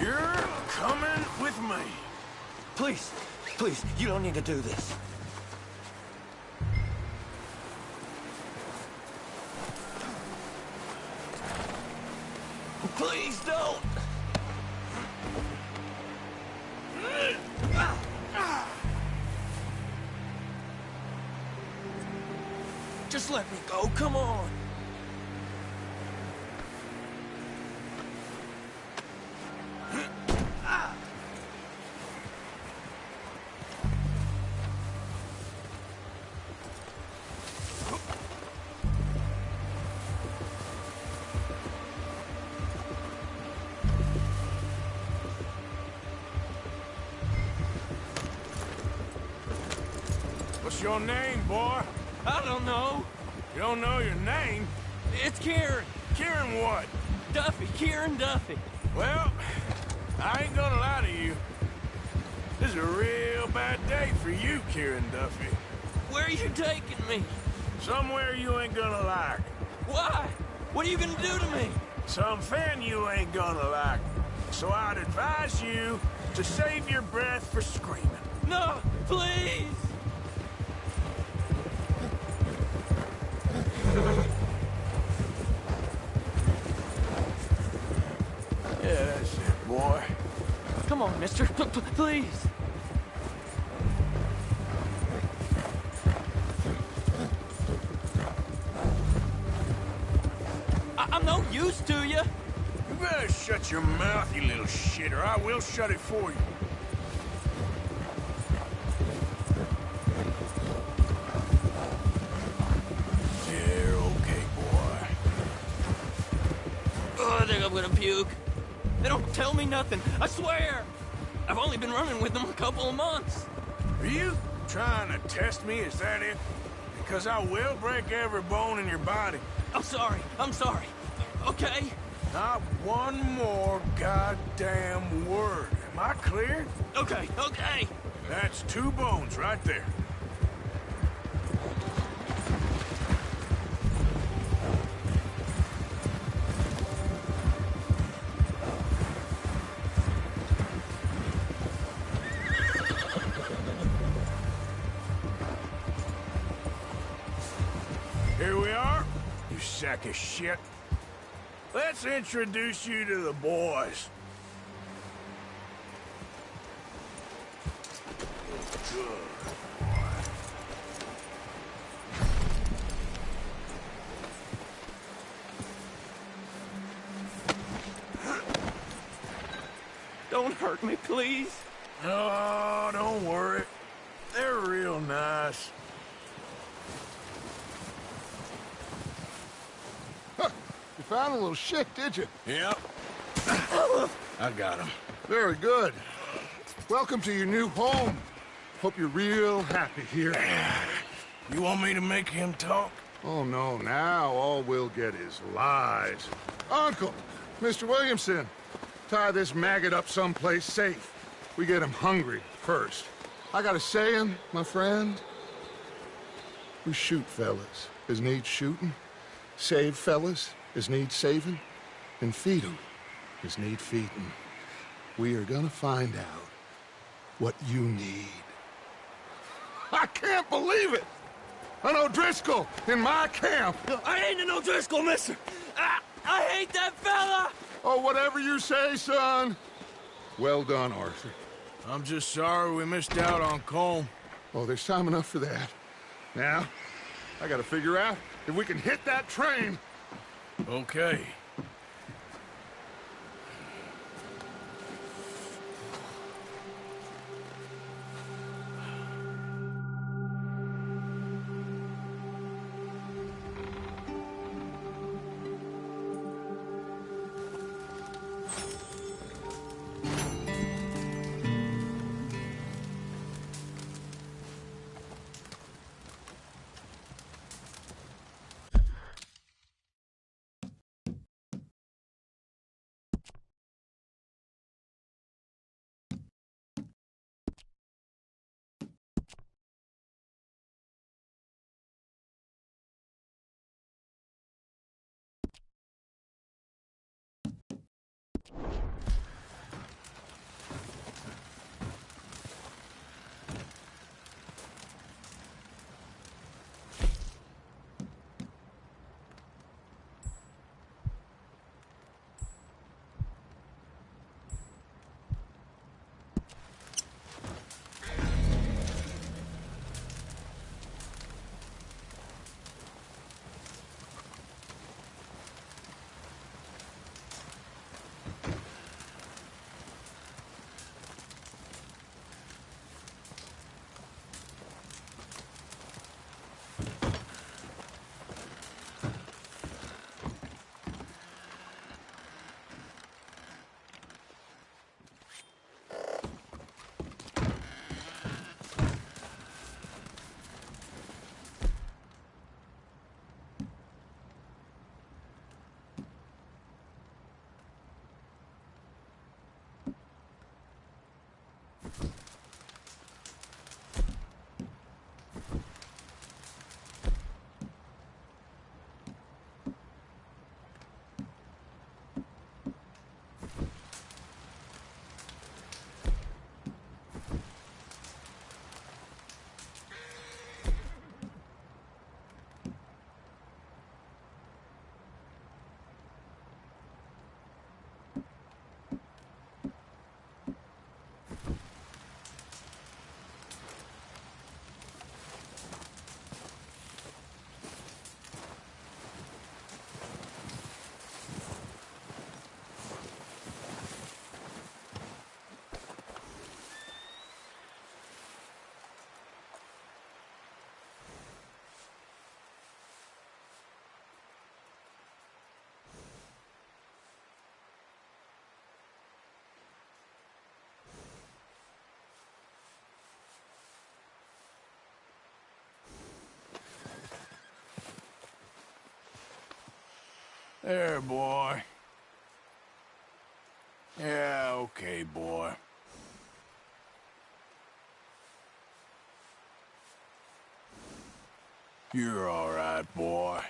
You're coming with me. Please, please, you don't need to do this. Please don't! Just let me go, come on! What's your name, boy? I don't know. You don't know your name? It's Kieran. Kieran what? Duffy, Kieran Duffy. Well, I ain't gonna lie to you. This is a real bad day for you, Kieran Duffy. Where are you taking me? Somewhere you ain't gonna like. Why? What are you gonna do to me? Something you ain't gonna like. So I'd advise you to save your breath for screaming. No, please! Yeah, that's it, boy. Come on, mister. Please. I'm no use to you. You better shut your mouth, you little shit, or I will shut it for you. You're okay, boy. Oh, I think I'm gonna puke. They don't tell me nothing, I swear! I've only been running with them a couple of months. Are you trying to test me? Is that it? Because I will break every bone in your body. I'm sorry. Okay? Not one more goddamn word. Am I clear? Okay. That's 2 bones right there. Here we are, you sack of shit. Let's introduce you to the boys. Don't hurt me, please. Oh, don't worry. They're real nice. You found a little shit, did you? Yep. I got him. Very good. Welcome to your new home. Hope you're real happy here. You want me to make him talk? Oh, no. Now all we'll get is lies. Uncle, Mr. Williamson, tie this maggot up someplace safe. We get him hungry first. I got a saying, my friend. We shoot fellas as need shooting, save fellas as need saving, and feed 'em as need feeding. We are gonna find out what you need. I can't believe it! An O'Driscoll in my camp! I ain't an O'Driscoll, mister! I hate that fella! Oh, whatever you say, son. Well done, Arthur. I'm just sorry we missed out on Colm. Oh, there's time enough for that. Now, I gotta figure out if we can hit that train. Okay. There, boy. Yeah, okay, boy. You're all right, boy.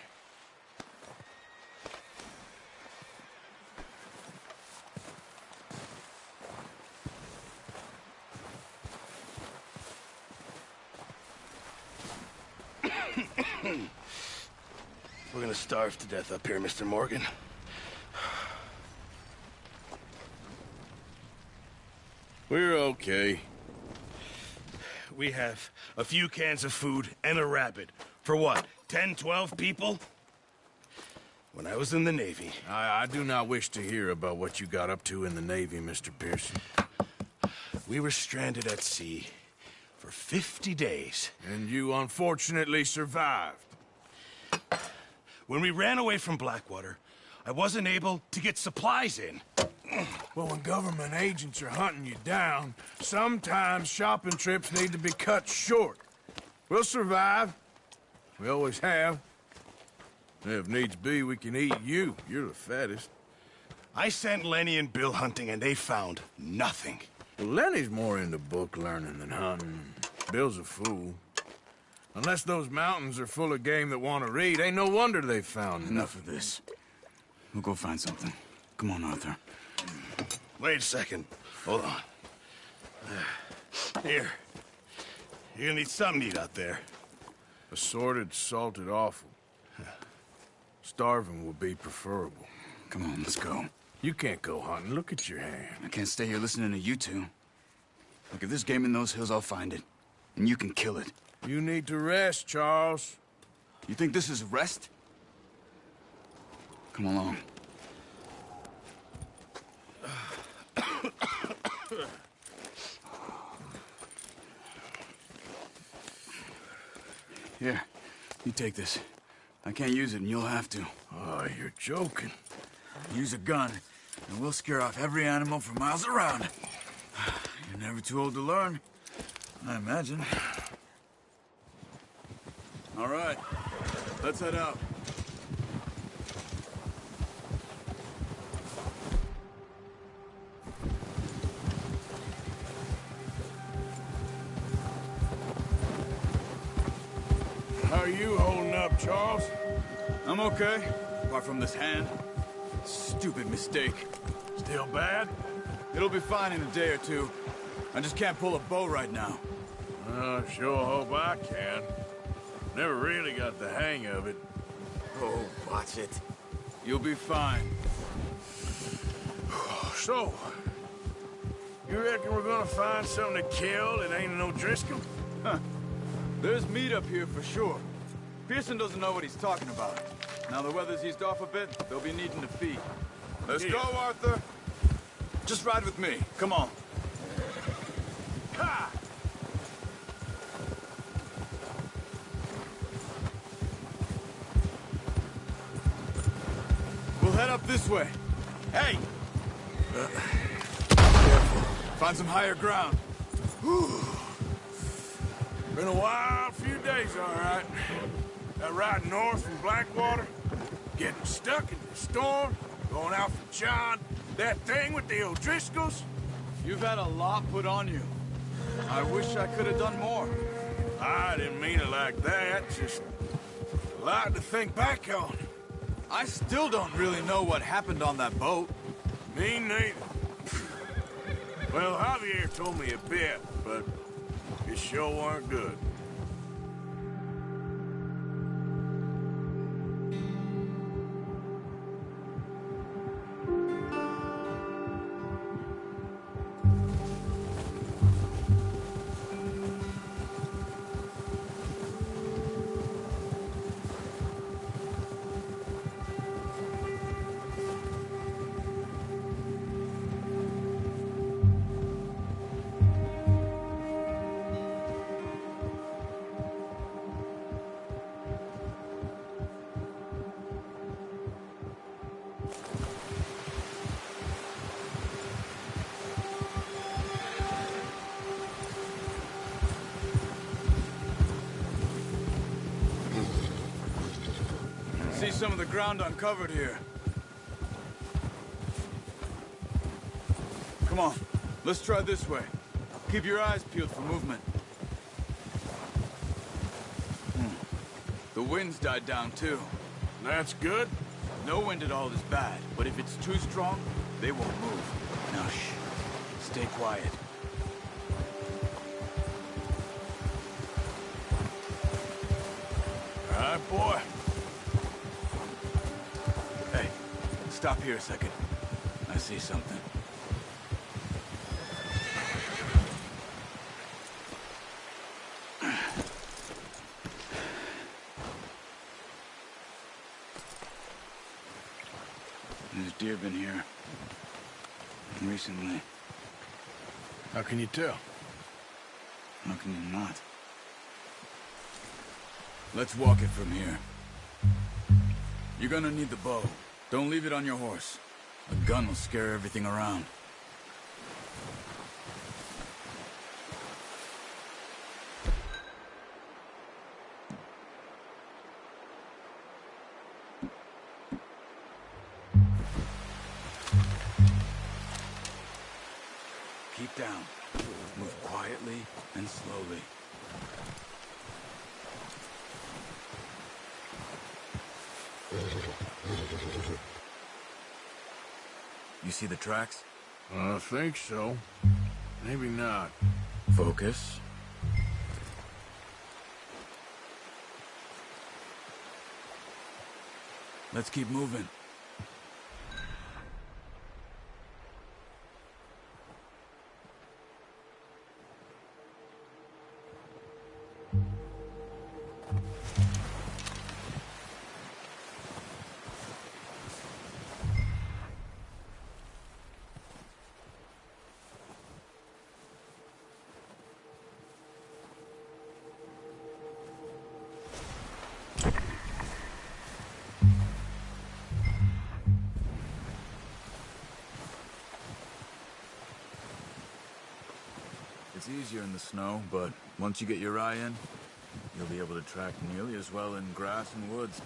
We're gonna starve to death up here, Mr. Morgan. We're okay. We have a few cans of food and a rabbit. For what, 10, 12 people? When I was in the Navy... I do not wish to hear about what you got up to in the Navy, Mr. Pearson. We were stranded at sea for 50 days. And you unfortunately survived. When we ran away from Blackwater, I wasn't able to get supplies in. Well, when government agents are hunting you down, sometimes shopping trips need to be cut short. We'll survive. We always have. If needs be, we can eat you. You're the fattest. I sent Lenny and Bill hunting, and they found nothing. Well, Lenny's more into book learning than hunting. Bill's a fool. Unless those mountains are full of game that want to read, ain't no wonder they found Enough of this. We'll go find something. Come on, Arthur. Wait a second. Hold on. Here. You're gonna need something to eat out there. Assorted, salted offal. Starving will be preferable. Come on, let's go. You can't go hunting. Look at your hand. I can't stay here listening to you two. Look, if there's game in those hills, I'll find it. And you can kill it. You need to rest, Charles. You think this is rest? Come along. Here, you take this. I can't use it, and you'll have to. Oh, you're joking. Use a gun, and we'll scare off every animal for miles around. You're never too old to learn, I imagine. All right, let's head out. How are you holding up, Charles? I'm okay, apart from this hand. Stupid mistake. Still bad? It'll be fine in a day or two. I just can't pull a bow right now. I sure hope I can. Never really got the hang of it. Oh, watch it. You'll be fine. So, you reckon we're gonna find something to kill that ain't no Driscoll? Huh. There's meat up here for sure. Pearson doesn't know what he's talking about. Now the weather's eased off a bit, they'll be needing to feed. Let's go, Arthur. Just ride with me. Come on. Ha! We'll head up this way. Hey! Careful. Find some higher ground. Been a wild few days, all right. That ride north from Blackwater, getting stuck in the storm, going out for John, that thing with the O'Driscolls. You've had a lot put on you. I wish I could have done more. I didn't mean it like that, just a lot to think back on. I still don't really know what happened on that boat. Me neither. Well, Javier told me a bit, but it sure weren't good. See some of the ground uncovered here. Come on, let's try this way. Keep your eyes peeled for movement. The wind's died down too. That's good. No wind at all is bad, but if it's too strong, they won't move. Now shh. Stay quiet. All right, boy. Hey, stop here a second. I see something. There's deer been here. Recently. How can you tell? How can you not? Let's walk it from here. You're gonna need the bow. Don't leave it on your horse. A gun will scare everything around. Keep down. Move quietly and slowly. You see the tracks? I think so. Maybe not. Focus. Let's keep moving. It's easier in the snow, but once you get your eye in, you'll be able to track nearly as well in grass and woods.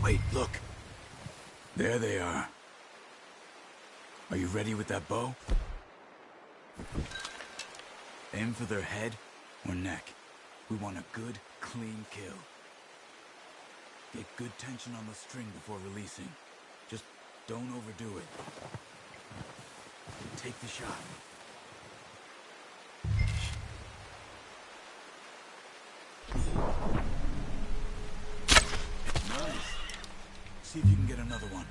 Wait, look. There they are. Are you ready with that bow? Aim for their head or neck. We want a good, clean kill. Get good tension on the string before releasing. Just don't overdo it. Take the shot. Nice. See if you can get another one.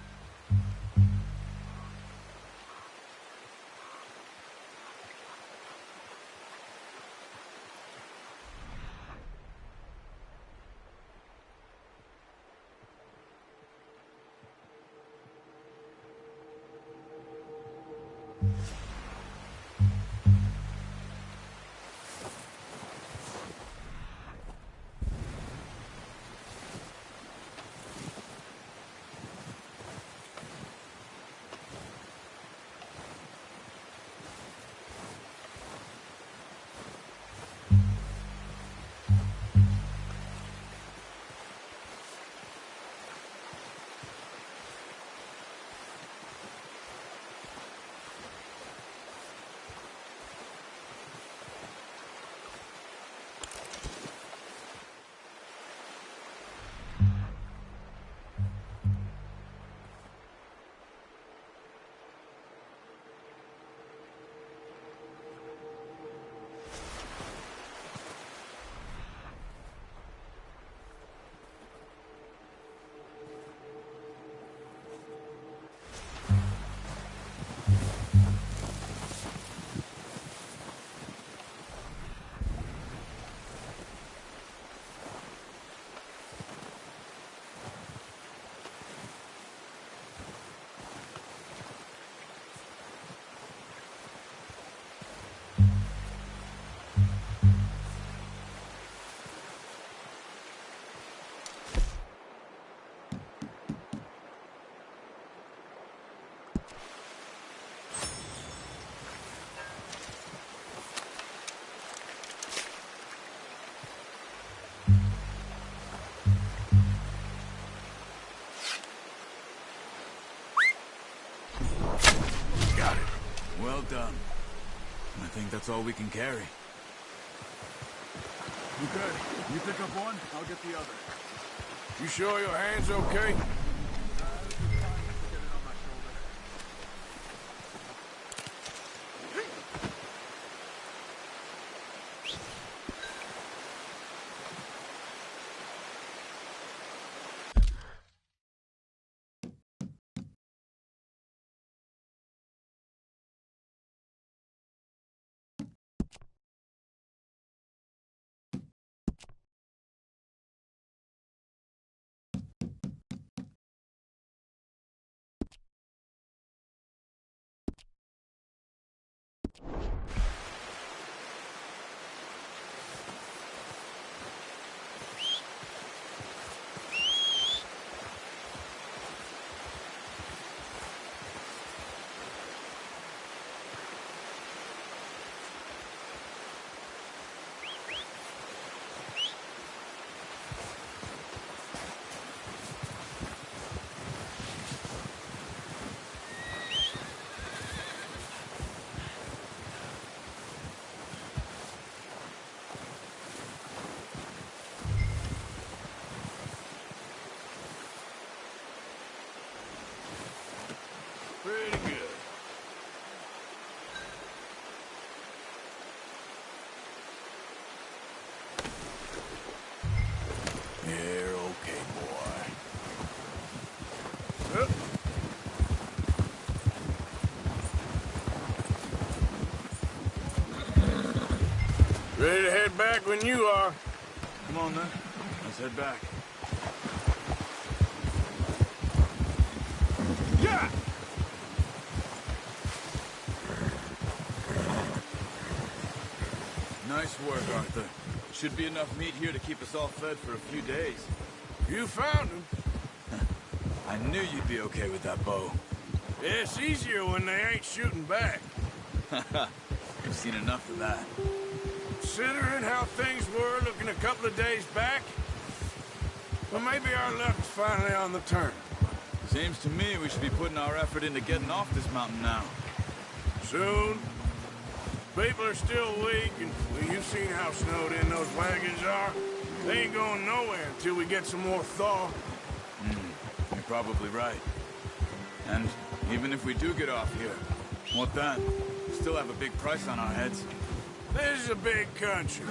done. I think that's all we can carry. Okay, you pick up one, I'll get the other. You sure your hand's okay? Pretty good. You're okay, boy. Ready to head back when you are. Come on, then. Let's head back. Yeah! Nice work, Arthur. Should be enough meat here to keep us all fed for a few days. You found him. I knew you'd be okay with that bow. Yeah, it's easier when they ain't shooting back. We've seen enough of that. Considering how things were looking a couple of days back, well, maybe our luck's finally on the turn. Seems to me we should be putting our effort into getting off this mountain now. Soon. People are still weak, and well, you've seen how snowed in those wagons are. They ain't going nowhere until we get some more thaw. You're probably right. And even if we do get off here, what then? We still have a big price on our heads. This is a big country.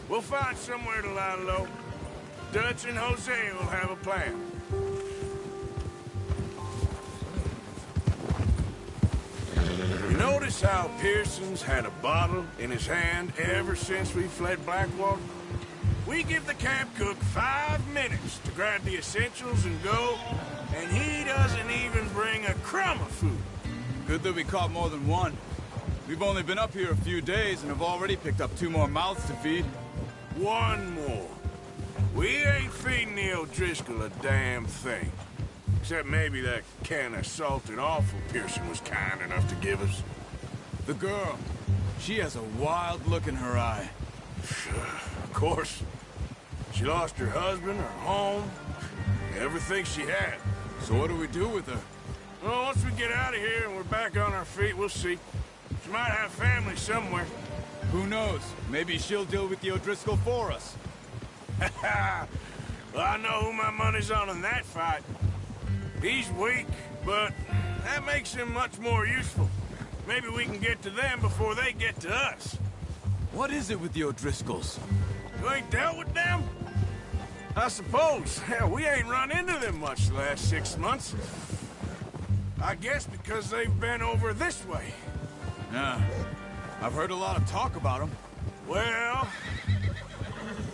We'll find somewhere to lie low. Dutch and Hosea will have a plan. You notice how Pearson's had a bottle in his hand ever since we fled Blackwater? We give the camp cook 5 minutes to grab the essentials and go, and he doesn't even bring a crumb of food. Good that we caught more than one. We've only been up here a few days and have already picked up 2 more mouths to feed. 1 more. We ain't feeding the O'Driscoll a damn thing. Except maybe that can of salted offal Pearson was kind enough to give us. The girl. She has a wild look in her eye. Of course. She lost her husband, her home, everything she had. So what do we do with her? Well, once we get out of here and we're back on our feet, we'll see. She might have family somewhere. Who knows? Maybe she'll deal with the O'Driscoll for us. Well, I know who my money's on in that fight. He's weak, but that makes him much more useful. Maybe we can get to them before they get to us. What is it with the O'Driscolls? You ain't dealt with them? I suppose. Hell, we ain't run into them much the last 6 months. I guess because they've been over this way. Yeah. I've heard a lot of talk about them. Well,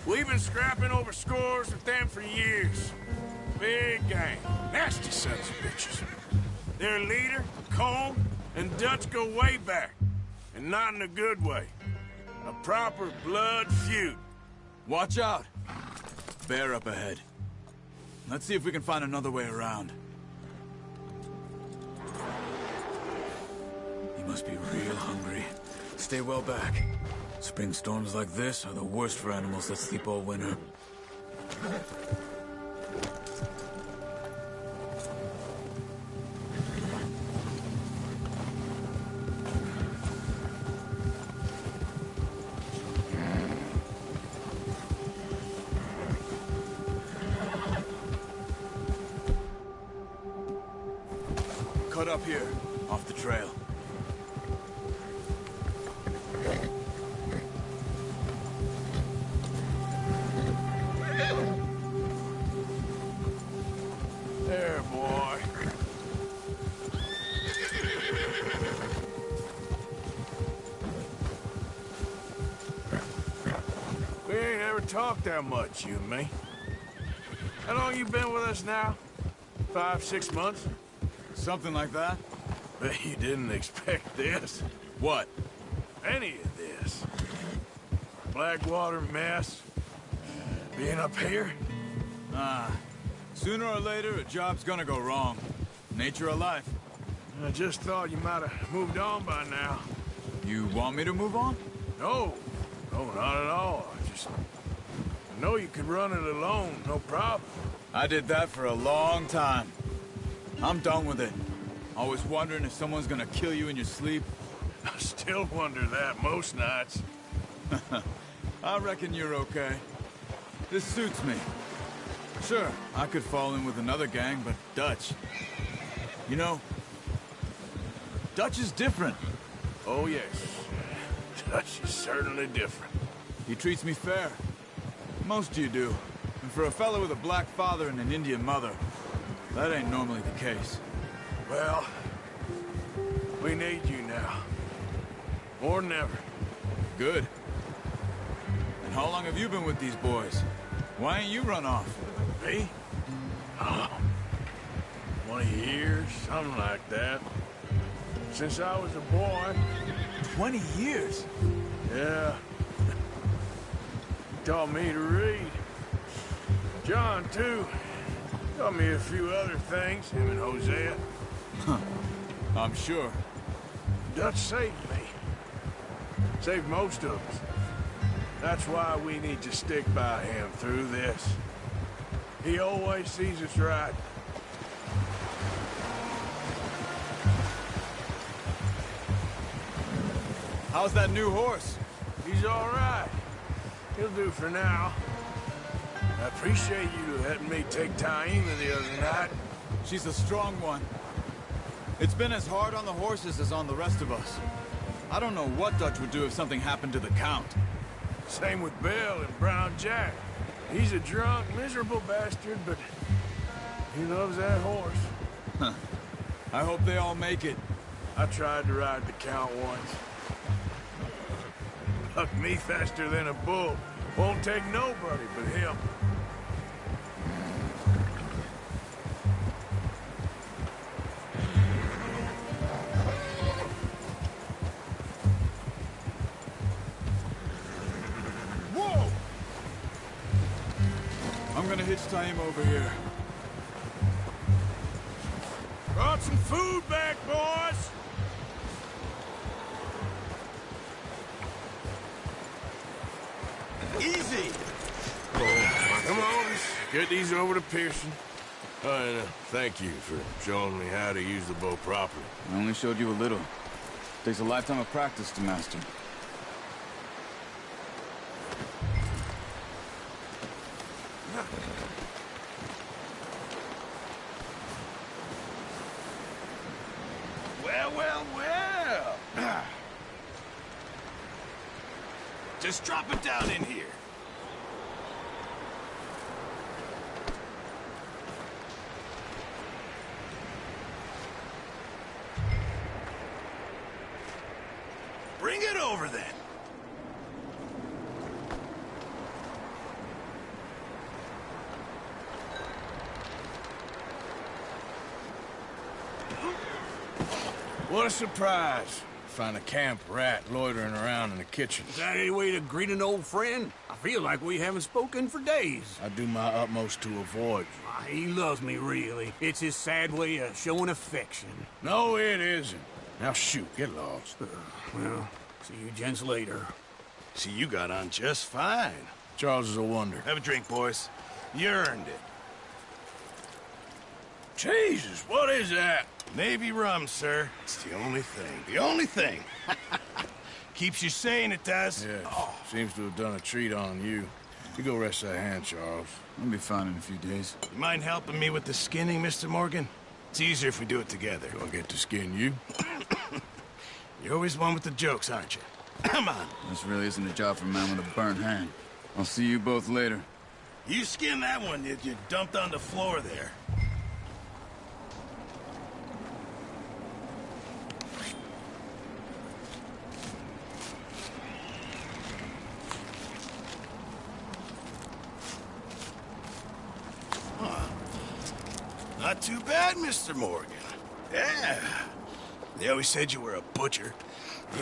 we've been scrapping over scores with them for years. Big gang. Nasty sons of bitches. Their leader, Colm, and Dutch go way back. And not in a good way. A proper blood feud. Watch out! Bear up ahead. Let's see if we can find another way around. He must be real hungry. Stay well back. Spring storms like this are the worst for animals that sleep all winter. cut up here, off the trail. There, boy. We ain't ever talked that much, you and me. How long you been with us now? 5, 6 months? Something like that? Bet you didn't expect this. What? Any of this. Blackwater mess. Being up here? Sooner or later, a job's gonna go wrong. Nature of life. I just thought you might have moved on by now. You want me to move on? No. No, not at all. I know you could run it alone, no problem. I did that for a long time. I'm done with it. Always wondering if someone's gonna kill you in your sleep. I still wonder that most nights. I reckon you're okay. This suits me. Sure, I could fall in with another gang, but Dutch... You know, Dutch is different. Oh, yes. Dutch is certainly different. He treats me fair. Most of you do. And for a fellow with a black father and an Indian mother, that ain't normally the case. Well, we need you now. More than ever. Good. And how long have you been with these boys? Why ain't you run off? Me? Oh, 20 years, something like that. Since I was a boy. 20 years? Yeah. He taught me to read. John, too. Taught me a few other things, him and Hosea. Huh. I'm sure. Dutch saved me. Saved most of us. That's why we need to stick by him through this. He always sees us right. How's that new horse? He's all right. He'll do for now. I appreciate you letting me take Taima the other night. She's a strong one. It's been as hard on the horses as on the rest of us. I don't know what Dutch would do if something happened to the Count. Same with Bill and Brown Jack. He's a drunk, miserable bastard, but he loves that horse. Huh. I hope they all make it. I tried to ride the Count once. Bucked me faster than a bull. Won't take nobody but him. Whoa! I'm gonna hitch Taima over here. Brought some food back, boys! Easy! Come on, let's get these over to Pearson. And thank you for showing me how to use the bow properly. I only showed you a little. Takes a lifetime of practice to master. Well, well, well! Just drop it down in here. Bring it over, then. What a surprise. Find a camp rat loitering around in the kitchen. Is that any way to greet an old friend? I feel like we haven't spoken for days. I do my utmost to avoid you. He loves me, really. It's his sad way of showing affection. No, it isn't. Now shoot, get lost. Well, see you gents later. See, you got on just fine. Charles is a wonder. Have a drink, boys. You earned it. Jesus, what is that? Navy rum, sir. It's the only thing. The only thing. Keeps you sane, it does. Yes. Seems to have done a treat on you. You go rest that hand, Charles. I'll be fine in a few days. You mind helping me with the skinning, Mr. Morgan? It's easier if we do it together. Do I get to skin you? You're always one with the jokes, aren't you? Come on. This really isn't a job for a man with a burnt hand. I'll see you both later. You skinned that one that you dumped on the floor there. Not too bad, Mr. Morgan. Yeah. They always said you were a butcher.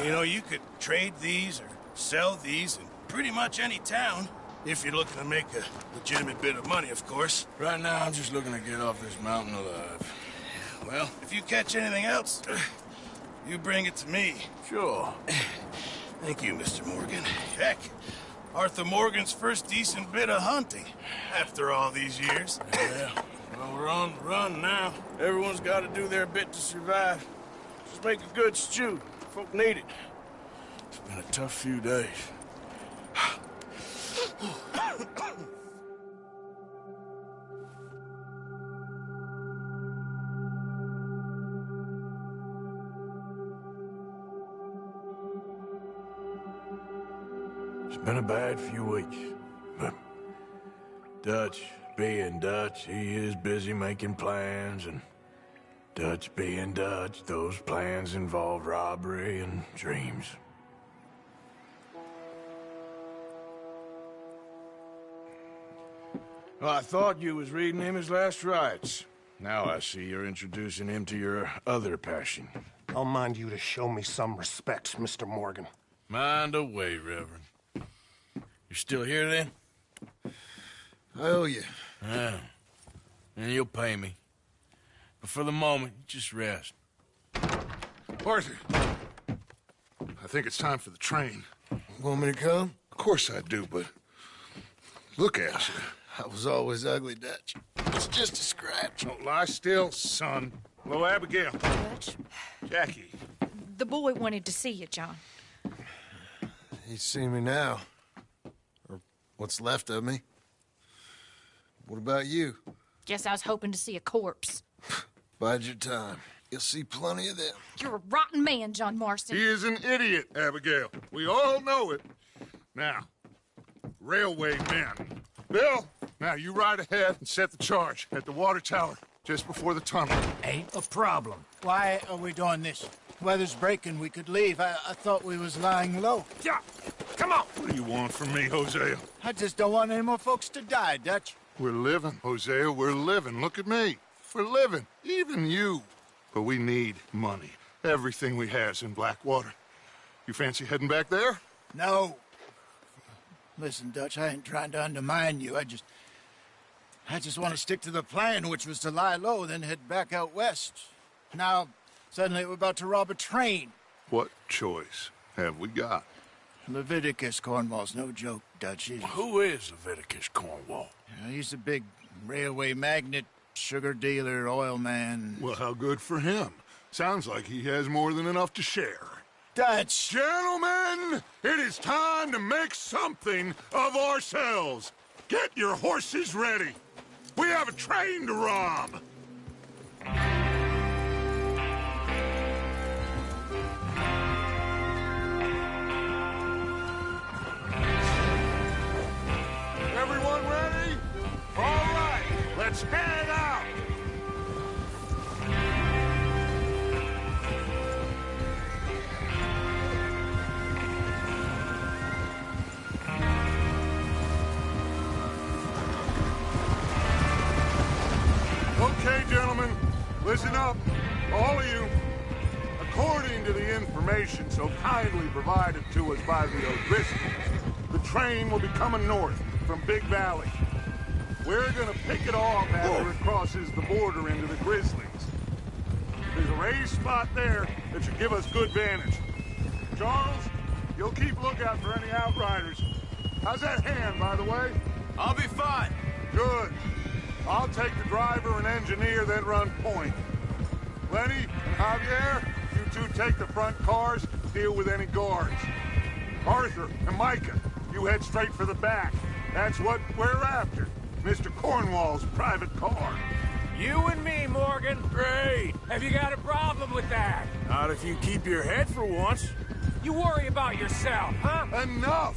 You know, you could trade these or sell these in pretty much any town. If you're looking to make a legitimate bit of money, of course. Right now, I'm just looking to get off this mountain alive. Well, if you catch anything else, you bring it to me. Sure. Thank you, Mr. Morgan. Heck, Arthur Morgan's first decent bit of hunting after all these years. Yeah. Well, we're on the run now. Everyone's got to do their bit to survive. Just make a good stew. Folk need it. It's been a tough few days. It's been a bad few weeks, but Dutch being Dutch, he is busy making plans, and Dutch being Dutch, those plans involve robbery and dreams. Well, I thought you was reading him his last rites. Now I see you're introducing him to your other passion. I'll mind you to show me some respect, Mr. Morgan. Mind away, Reverend. You're still here, then? I owe you. Yeah. And you'll pay me. But for the moment, just rest. Arthur, I think it's time for the train. Want me to come? Of course I do, but look at you. I was always ugly, Dutch. It's just a scratch. Don't lie still, son. Hello, Abigail. Dutch, Jackie. the boy wanted to see you, John. He's seen me now. Or what's left of me. What about you? Guess I was hoping to see a corpse. Bide your time. You'll see plenty of them. You're a rotten man, John Marston. He is an idiot, Abigail. We all know it. Now, railway men. Bill, now you ride ahead and set the charge at the water tower just before the tunnel. Ain't a problem. Why are we doing this? Weather's breaking, we could leave. I thought we was lying low. Yeah, come on. What do you want from me, Hosea? I just don't want any more folks to die, Dutch. We're living, Hosea, we're living. Look at me. We're living. Even you. But we need money. Everything we has in Blackwater. You fancy heading back there? No. Listen, Dutch, I ain't trying to undermine you. I just want to stick to the plan, which was to lie low, then head back out west. Now, suddenly we're about to rob a train. What choice have we got? Leviticus Cornwall's no joke, Dutch. Who is Leviticus Cornwall? He's a big railway magnate, sugar dealer, oil man. Well, how good for him. Sounds like he has more than enough to share. Dutch! Gentlemen, it is time to make something of ourselves. Get your horses ready. We have a train to rob. Everyone ready? All right, let's head out. Okay, gentlemen, listen up, all of you. According to the information so kindly provided to us by the O'Driscolls, the train will be coming north from Big Valley. We're gonna pick it off after it crosses the border into the Grizzlies. There's a raised spot there that should give us good vantage. Charles, you'll keep lookout for any outriders. How's that hand, by the way? I'll be fine. Good. I'll take the driver and engineer, then run point. Lenny and Javier, you two take the front cars, deal with any guards. Arthur and Micah, you head straight for the back. That's what we're after. Mr. Cornwall's private car. You and me, Morgan. Great. Have you got a problem with that? Not if you keep your head for once. You worry about yourself, huh? Enough!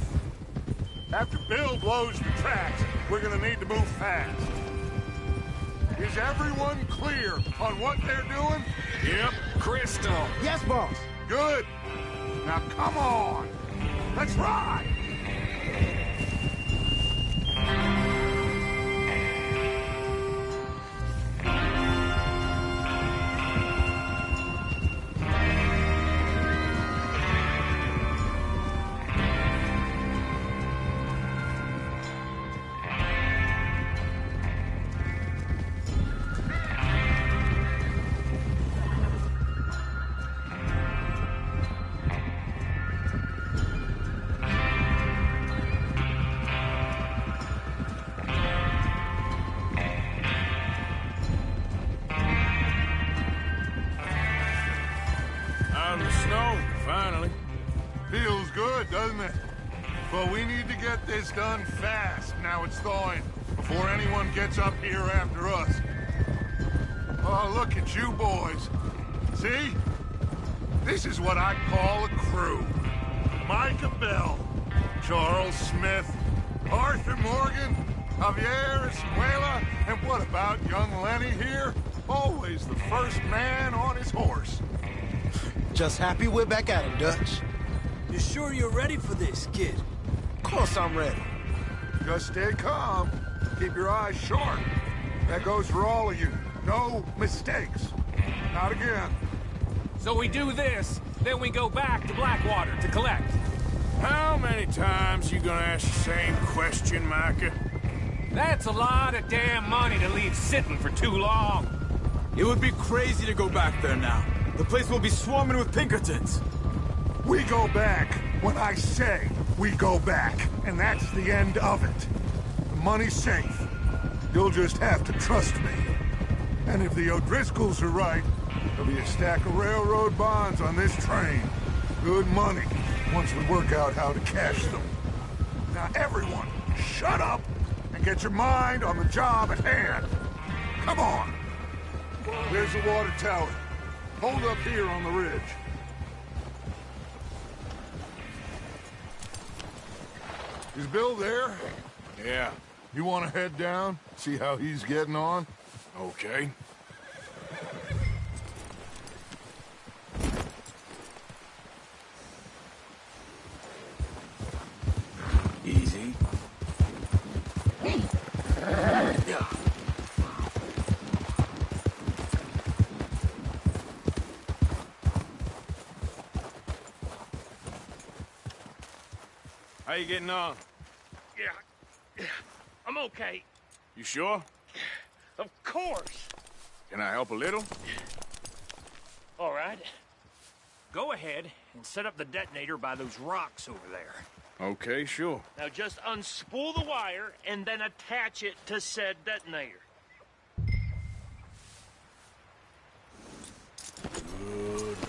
After Bill blows the tracks, we're gonna need to move fast. Is everyone clear on what they're doing? Yep, crystal. Yes, boss. Good. Now come on. Let's ride. Out in the snow, finally. Feels good, doesn't it? But we need to get this done fast, now it's thawing, before anyone gets up here after us. Oh, look at you boys. See? This is what I call a crew. Micah Bell, Charles Smith, Arthur Morgan, Javier Escuela, and what about young Lenny here? Always the first man on his horse. Just happy we're back at it, Dutch. You sure you're ready for this, kid? Of course I'm ready. Just stay calm. Keep your eyes sharp. That goes for all of you. No mistakes. Not again. So we do this, then we go back to Blackwater to collect. How many times you gonna ask the same question, Micah? That's a lot of damn money to leave sitting for too long. It would be crazy to go back there now. The place will be swarming with Pinkertons. We go back when I say we go back, and that's the end of it. The money's safe. You'll just have to trust me. And if the O'Driscolls are right, there'll be a stack of railroad bonds on this train. Good money, once we work out how to cash them. Now everyone, shut up and get your mind on the job at hand. Come on. There's the water tower. Hold up here on the ridge. Is Bill there? Yeah. You want to head down, see how he's getting on? Okay. Easy. Yeah. How you getting on? Yeah, I'm okay. You sure? Of course. Can I help a little? All right. Go ahead and set up the detonator by those rocks over there. Okay, sure. Now just unspool the wire and then attach it to said detonator. Good boy.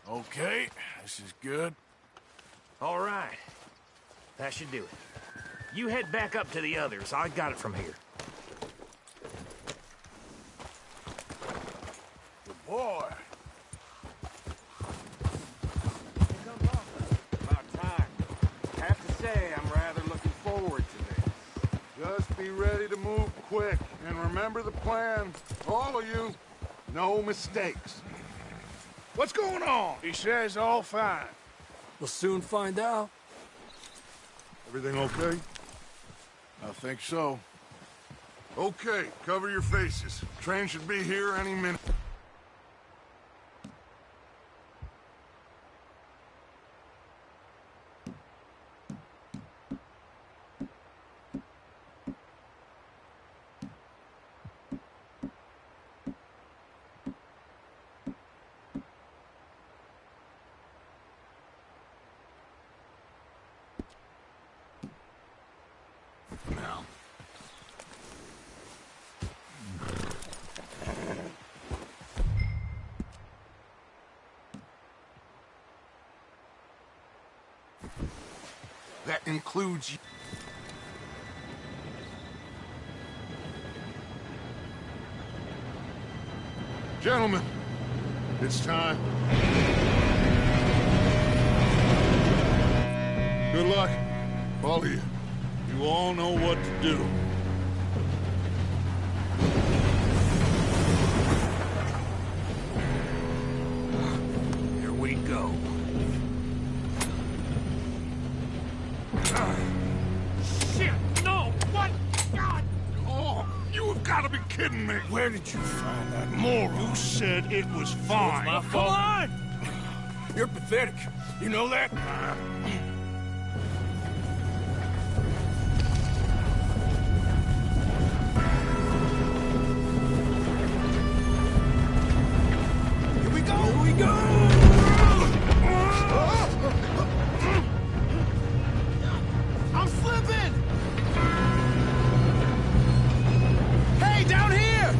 Okay, this is good. All right. That should do it. You head back up to the others. I got it from here. Good boy. About time. I have to say, I'm rather looking forward to this. Just be ready to move quick, and remember the plan. All of you, no mistakes. What's going on? He says all fine. We'll soon find out. Everything okay? I think so. Okay, cover your faces. Train should be here any minute. That includes you. Gentlemen, it's time. Good luck, all of you. You all know what to do. Here we go. Shit, no! What? God! Oh, you have got to be kidding me! Where did you find that moron? You said it was fine. My fault. Come on! You're pathetic. You know that? Here we go! Here we go! I'm slipping! Hey, down here!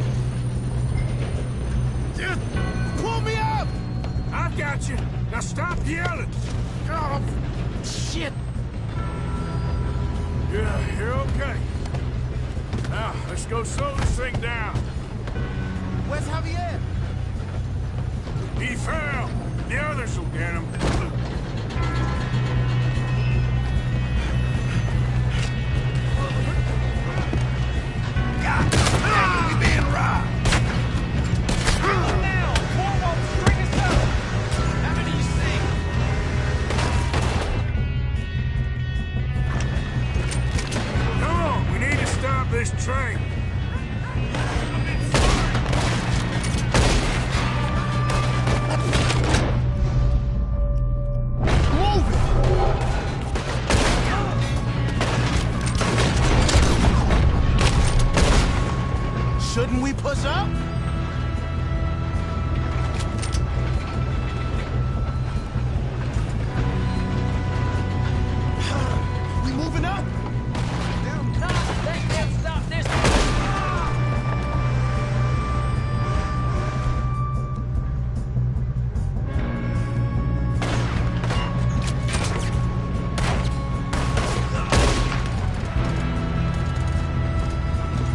Just pull me up! I've got you. Now stop yelling. Oh, shit! Yeah, you're okay. Now, let's go slow this thing down. Where's Javier? He fell. The others will get him. God damn, we being robbed! Now! Cornwall, string us up! How many you see? Come on, we need to stop this train. Shouldn't we push up? We moving up? Do not let them stop this!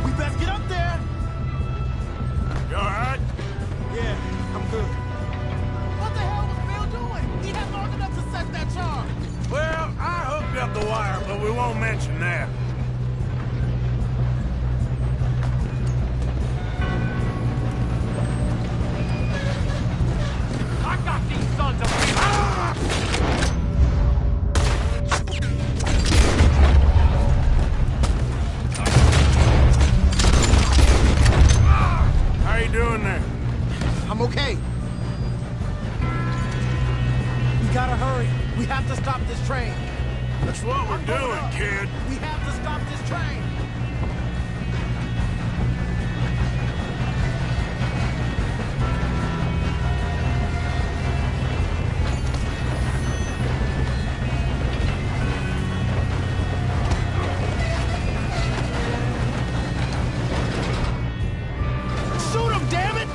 We best get up there! You all right? Yeah, I'm good. What the hell was Bill doing? He had long enough to set that charge. Well, I hooked up the wire, but we won't mention that. I got these sons of How you doing there? I'm okay. We gotta hurry. We have to stop this train. That's what we're doing, kid. We have to stop this train. Shoot him, damn it!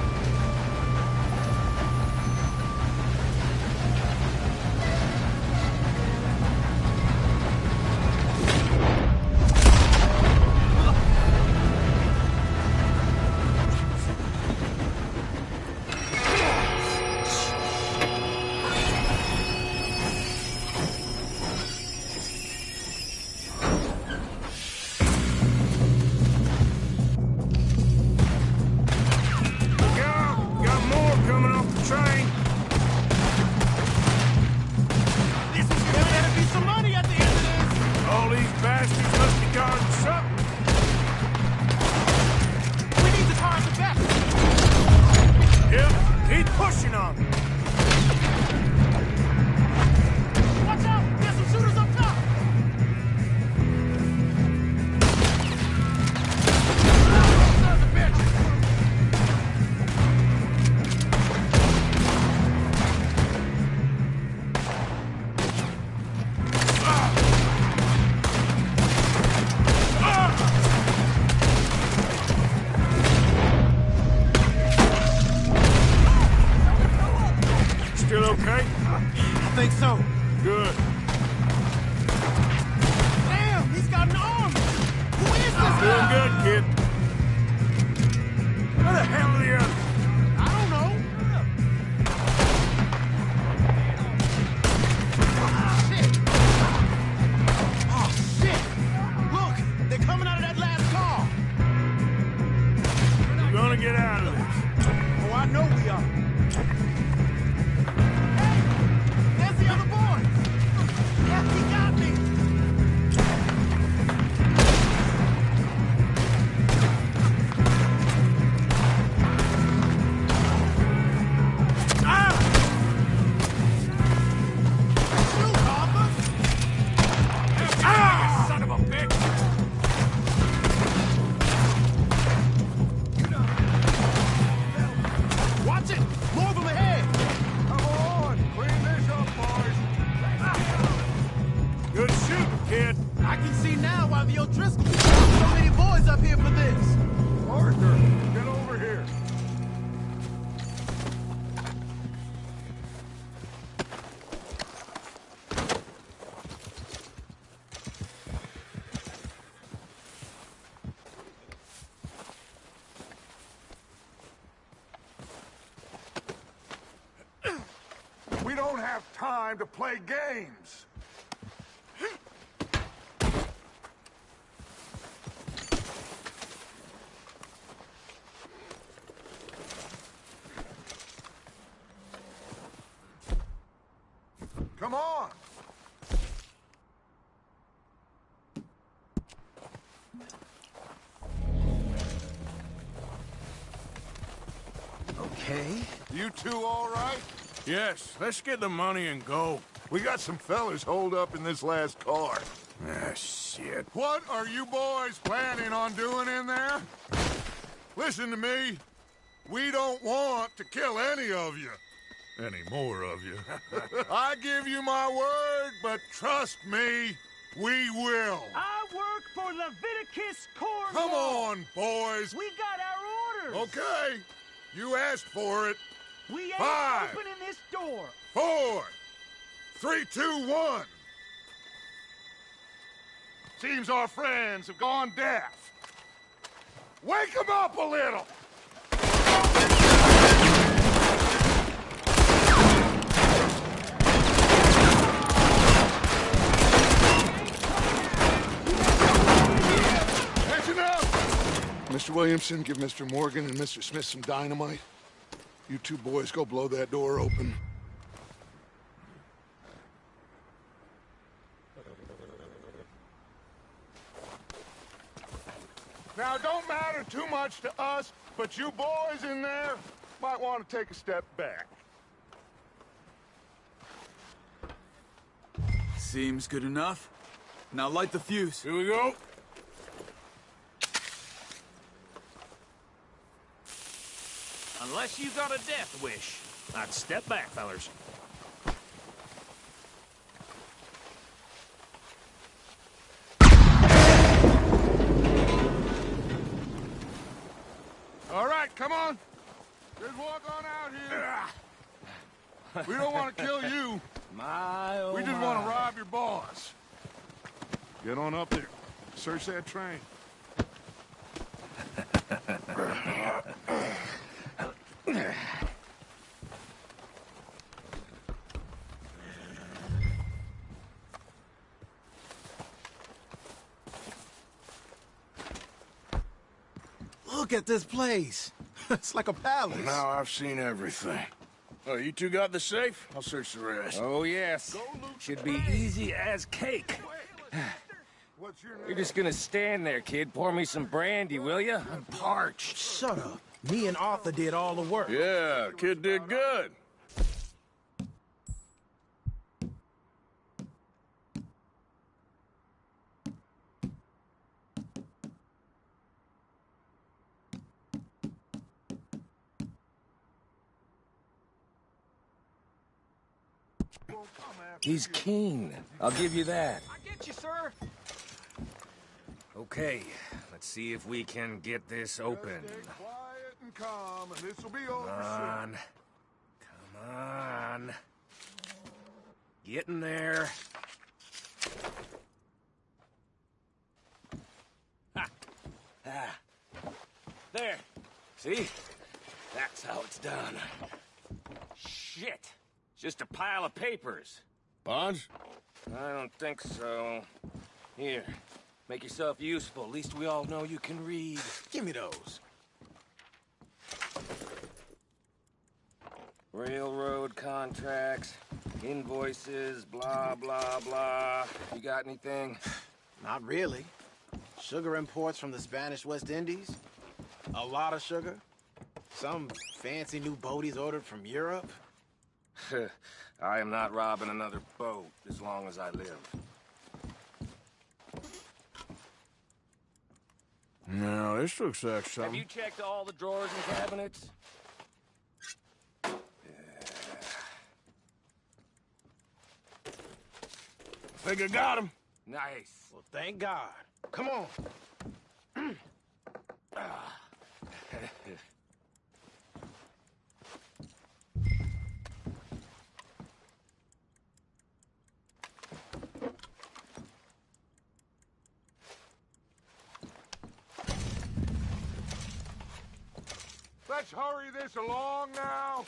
Got more coming off the train. There better be some money at the end of this. All these bastards must be guarding something. We need the cars to back. Yep, keep pushing on them. Watch out! There's some shooters up top. Sons of bitches. Still okay? I think so. Good. Doing good, kid. Where the hell are the others? I don't know. Oh, shit! Look! They're coming out of that last car! We're gonna get out of this. Oh, I know we are. Hey! There's the other boy! Yeah, he got me! Son of a bitch! Watch it! More of them ahead! Come on! Clean this up, boys! Good shooting, kid. I can see now why the O'Driscolls have so many boys up here for this! Arthur, get over here. We don't have time to play games. Come on! Okay. You two all right? Yes, let's get the money and go. We got some fellas holed up in this last car. Ah, shit. What are you boys planning on doing in there? Listen to me. We don't want to kill any of you. Any more of you. I give you my word, but trust me, we will. I work for Leviticus Corps. Come on, boys. We got our orders. Okay. You asked for it. We ain't 5, opening this door. 4, 3, 2, 1. Seems our friends have gone deaf. Wake them up a little. Listen up! Mr. Williamson, give Mr. Morgan and Mr. Smith some dynamite. You two boys go blow that door open. Now, it don't matter too much to us, but you boys in there might want to take a step back. Seems good enough. Now light the fuse. Here we go. Unless you got a death wish. I'd step back, fellers. All right, come on. Just walk on out here. We don't want to kill you. We just want to rob your boss. Get on up there. Search that train. Look at this place. It's like a palace. Now I've seen everything. Oh, you two got the safe? I'll search the rest. Oh, yes. Should be easy as cake. You're just gonna stand there, kid. Pour me some brandy, will you? I'm parched. Shut up. Me and Arthur did all the work. Yeah, kid did good. He's keen. I'll give you that. I get you, sir. Okay, let's see if we can get this open. Quiet and calm, and this will be over Come on. Come on. Get in there. Ha! See? That's how it's done. Shit. Just a pile of papers. Bonds? I don't think so. Here, make yourself useful. At least we all know you can read. Give me those. Railroad contracts, invoices, blah, blah, blah. You got anything? Not really. Sugar imports from the Spanish West Indies. A lot of sugar. Some fancy new boat he's ordered from Europe. I am not robbing another boat as long as I live. No, this looks like something. Have you checked all the drawers and cabinets? Think I got him. Nice. Well, thank God. Come on. Let's hurry this along now.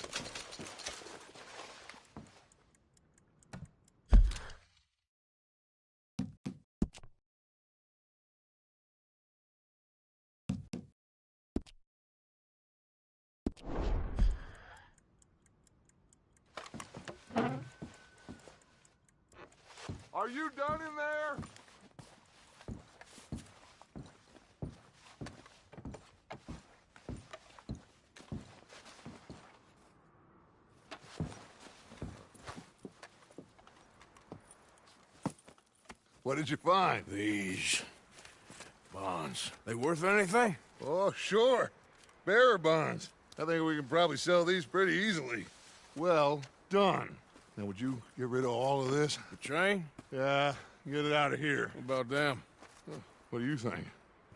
Are you done in there? What did you find? These bonds. They worth anything? Oh, sure. Bearer bonds. I think we can probably sell these pretty easily. Well done. Now, would you get rid of all of this? The train? Yeah, get it out of here. What about them? What do you think?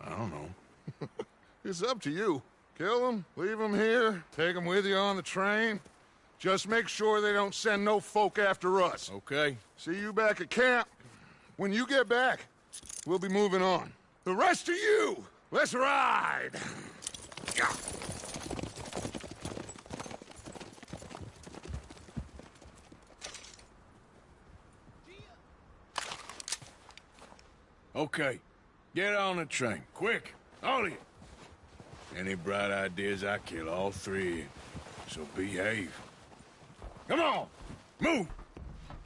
I don't know. It's up to you. Kill them, leave them here, take them with you on the train. Just make sure they don't send no folk after us. Okay. See you back at camp. When you get back, we'll be moving on. The rest of you, let's ride! Yeah. Okay. Get on the train. Quick. All of you. Any bright ideas, I kill all three of you. So behave. Come on! Move!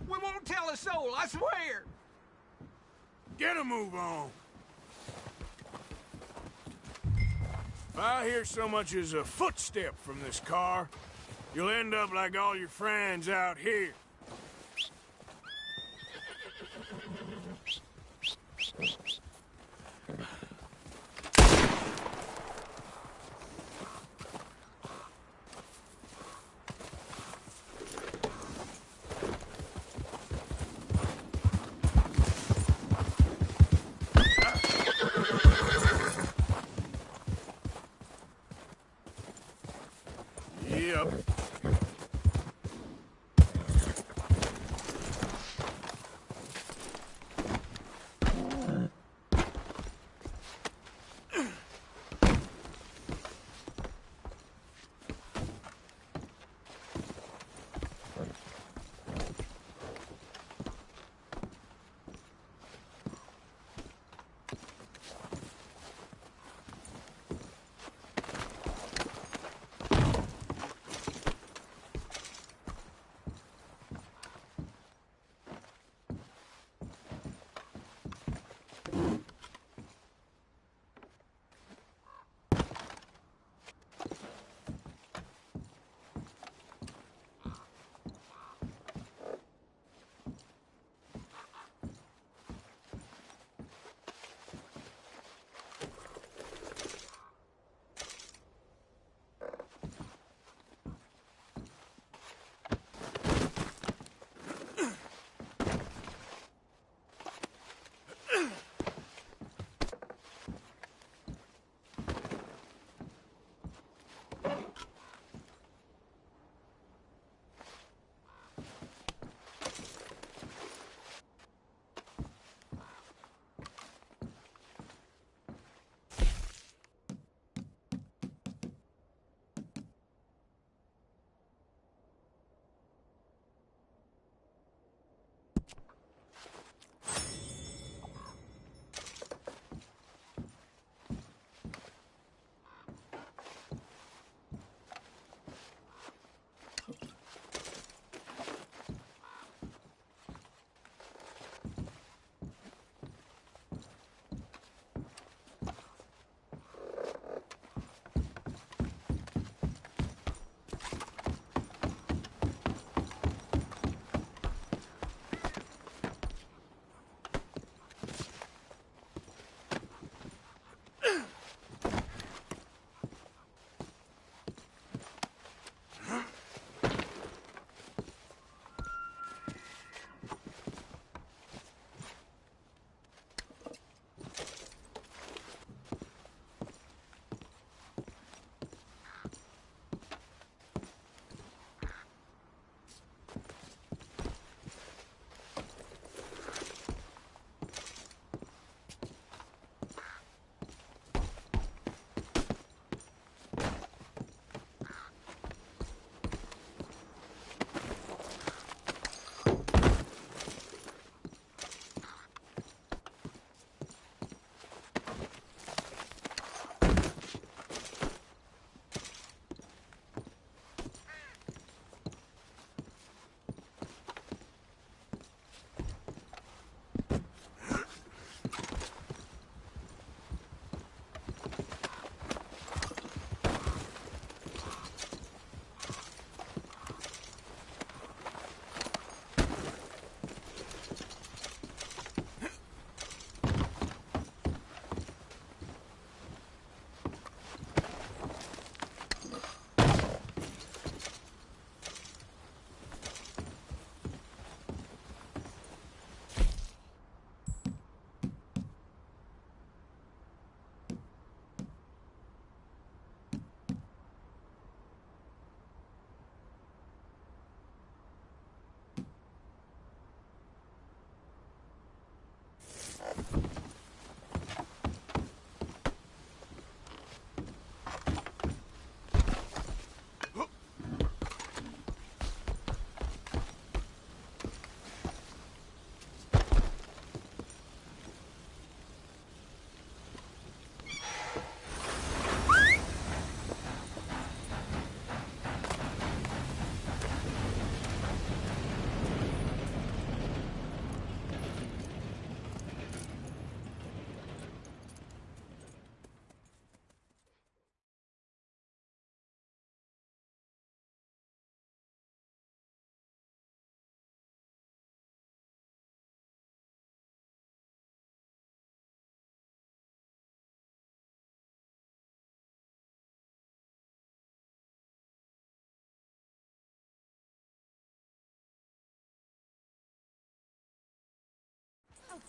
We won't tell a soul, I swear! Get a move on! If I hear so much as a footstep from this car, you'll end up like all your friends out here. Yep.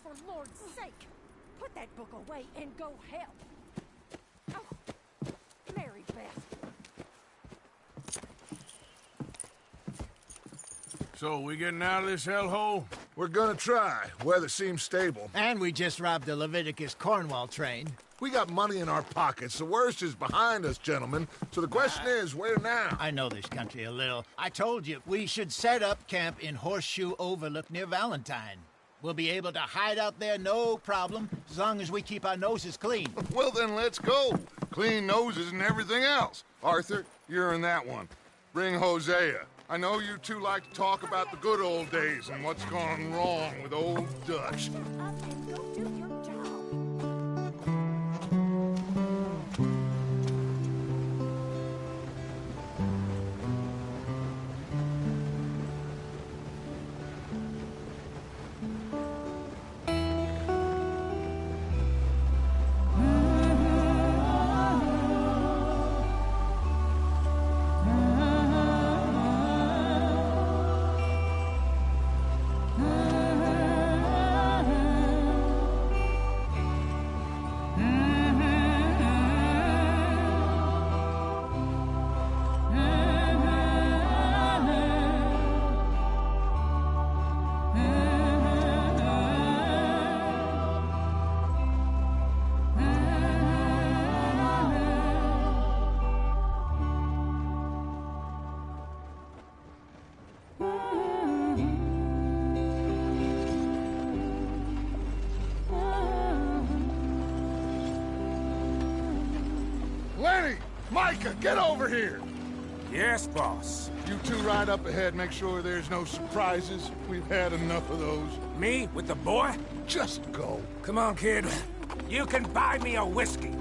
for Lord's sake, put that book away and go help. Oh, Mary Beth. So, we getting out of this hellhole? We're gonna try. Weather seems stable. And we just robbed the Leviticus Cornwall train. We got money in our pockets. The worst is behind us, gentlemen. So the question is, where now? I know this country a little. I told you, we should set up camp in Horseshoe Overlook near Valentine. We'll be able to hide out there, no problem, as long as we keep our noses clean. Well, then let's go. Clean noses and everything else. Arthur, you're in that one. Bring Hosea. I know you two like to talk about the good old days and what's gone wrong with old Dutch. Lenny! Micah, get over here! Yes, boss. You two ride up ahead, make sure there's no surprises. We've had enough of those. Me with the boy? Just go. Come on, kid. You can buy me a whiskey.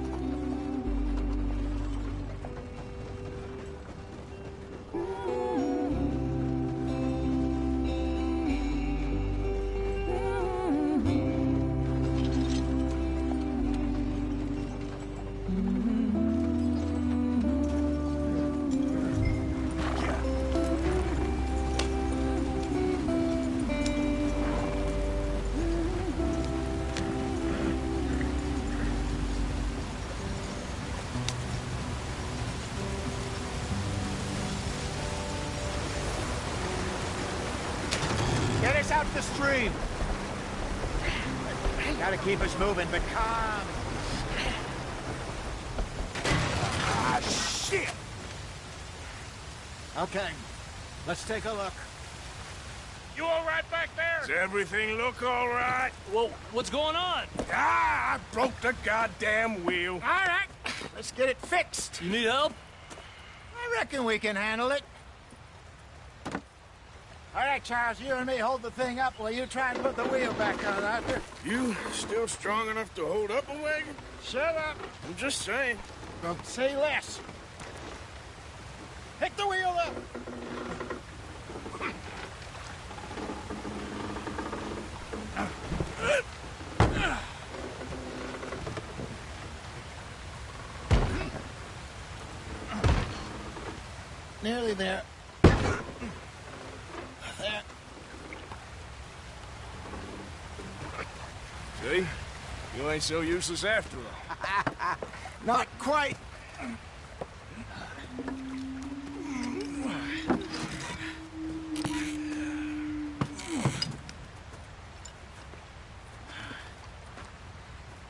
Get us out the stream. Gotta keep us moving, but calm. Ah, shit! Okay, let's take a look. You all right back there? Does everything look all right? Well, what's going on? Ah, I broke the goddamn wheel. All right, let's get it fixed. You need help? I reckon we can handle it. All right, Charles, you and me hold the thing up while you try and put the wheel back on, Arthur. You still strong enough to hold up a wagon? Shut up. I'm just saying. Don't say less. Pick the wheel up. Nearly there. There. See? You ain't so useless after all. Not quite.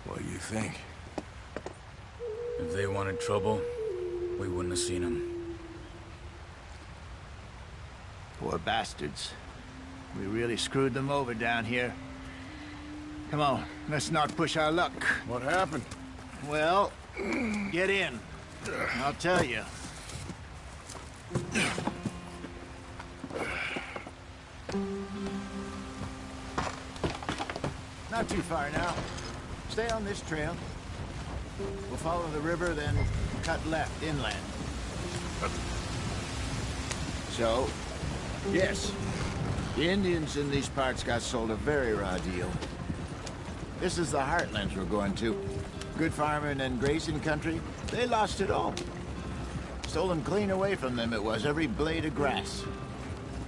What do you think? If they wanted trouble, we wouldn't have seen them. Poor bastards. We really screwed them over down here. Come on, let's not push our luck. What happened? Well, get in. I'll tell you. Not too far now. Stay on this trail. We'll follow the river, then cut left inland. So, yes, the Indians in these parts got sold a very raw deal. This is the heartlands we're going to. Good farming and grazing country, they lost it all. Stolen clean away from them it was, every blade of grass.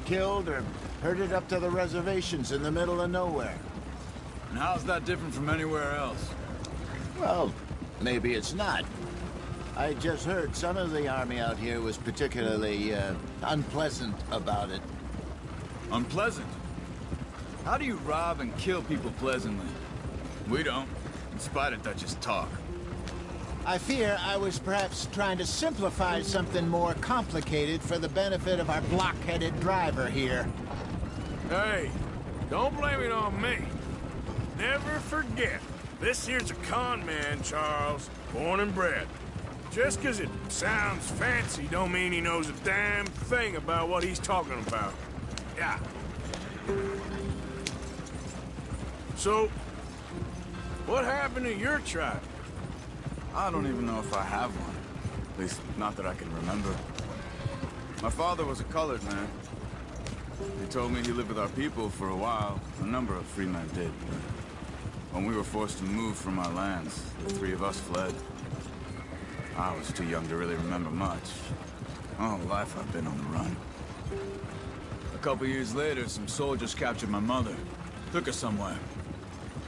Killed or herded up to the reservations in the middle of nowhere. And how's that different from anywhere else? Well, maybe it's not. I just heard some of the army out here was particularly unpleasant about it. Unpleasant? How do you rob and kill people pleasantly? We don't, in spite of Dutch's talk. I fear I was perhaps trying to simplify something more complicated for the benefit of our block-headed driver here. Hey, don't blame it on me. Never forget, this here's a con man, Charles, born and bred. Just 'cause it sounds fancy don't mean he knows a damn thing about what he's talking about. Yeah. So, what happened to your tribe? I don't even know if I have one. At least, not that I can remember. My father was a colored man. He told me he lived with our people for a while. A number of free men did. When we were forced to move from our lands, the three of us fled. I was too young to really remember much. All life I've been on the run. A couple years later, some soldiers captured my mother. Took her somewhere.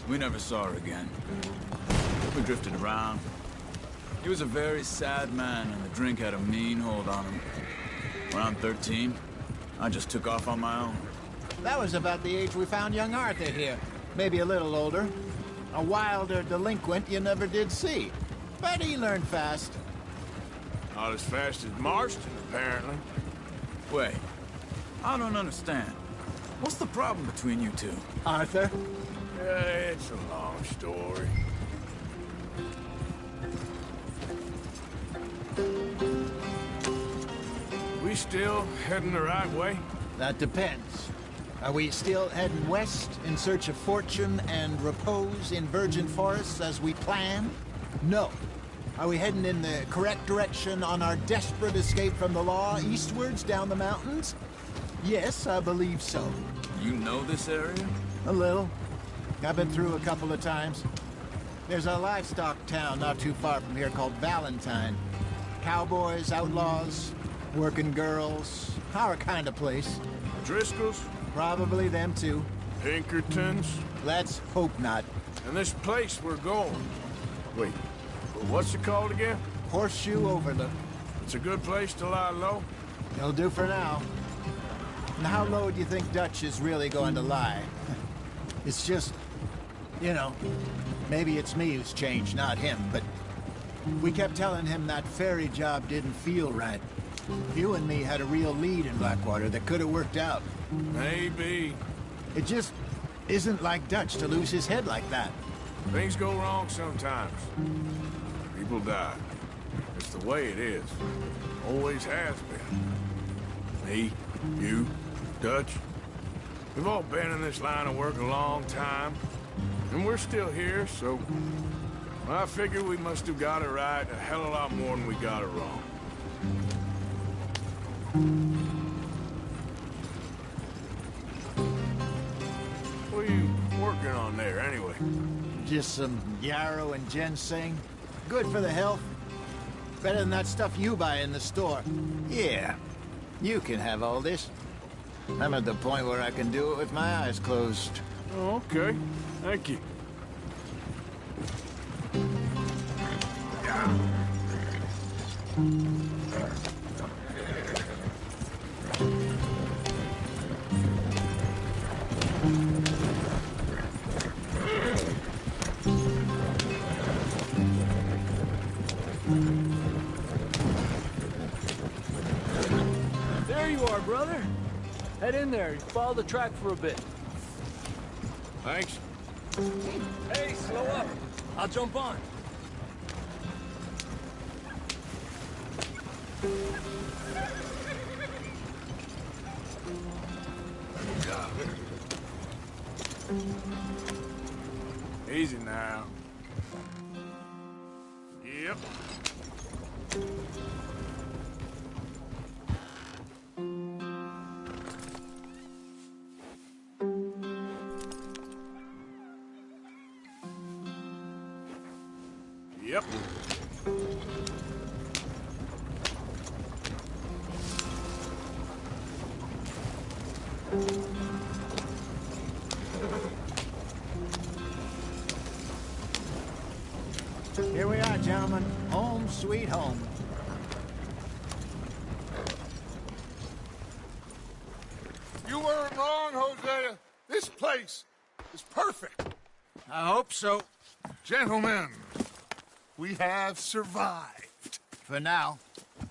We never saw her again. We drifted around. He was a very sad man, and the drink had a mean hold on him. Around 13, I just took off on my own. That was about the age we found young Arthur here. Maybe a little older. A wilder delinquent you never did see. But he learned fast. Not as fast as Marston, apparently. Wait, I don't understand. What's the problem between you two? Arthur? It's a long story. We still heading the right way? That depends. Are we still heading west in search of fortune and repose in virgin forests as we planned? No. Are we heading in the correct direction on our desperate escape from the law eastwards down the mountains? Yes, I believe so. You know this area? A little. I've been through a couple of times. There's a livestock town not too far from here called Valentine. Cowboys, outlaws, working girls, our kind of place. Driscolls? Probably them too. Pinkertons? Let's hope not. And this place we're going. Wait, what's it called again? Horseshoe Overlook. It's a good place to lie low? It'll do for now. And how low do you think Dutch is really going to lie? It's just, you know, maybe it's me who's changed, not him, but we kept telling him that ferry job didn't feel right. You and me had a real lead in Blackwater that could have worked out. Maybe. It just isn't like Dutch to lose his head like that. Things go wrong sometimes. People die. It's the way it is. Always has been. Me, you, Dutch. We've all been in this line of work a long time. And we're still here, so... I figure we must have got it right a hell of a lot more than we got it wrong. What are you working on there, anyway? Just some yarrow and ginseng. Good for the health. Better than that stuff you buy in the store. Yeah, you can have all this. I'm at the point where I can do it with my eyes closed. Oh, okay. Thank you. There you are, brother. Head in there. Follow the track for a bit. Thanks. Hey, slow up. I'll jump on. Easy now. Yep. Yep. Home sweet home. You weren't wrong, Hosea. This place is perfect. I hope so. Gentlemen, we have survived. For now.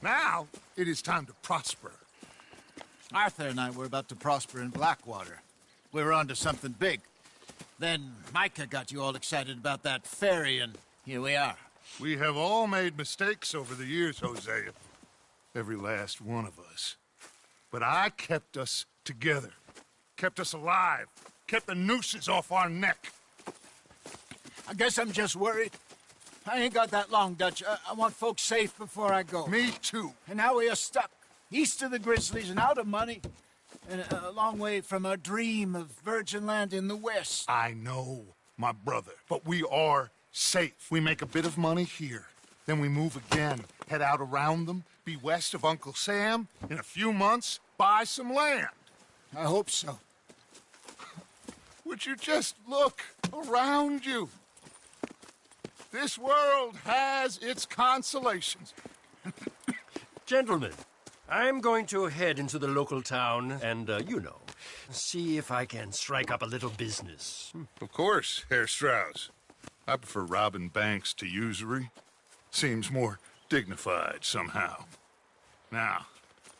Now, it is time to prosper. Arthur and I were about to prosper in Blackwater. We were onto something big. Then Micah got you all excited about that ferry, and here we are. We have all made mistakes over the years, Hosea. Every last one of us. But I kept us together. Kept us alive. Kept the nooses off our neck. I guess I'm just worried. I ain't got that long, Dutch. I want folks safe before I go. Me too. And now we are stuck, east of the Grizzlies and out of money, and a long way from our dream of virgin land in the west. I know, my brother, but we are safe. We make a bit of money here. Then we move again, head out around them, be west of Uncle Sam. In a few months, buy some land. I hope so. Would you just look around you? This world has its consolations. Gentlemen, I'm going to head into the local town and, see if I can strike up a little business. Of course, Herr Strauss. I prefer robbing banks to usury. Seems more dignified somehow. Now,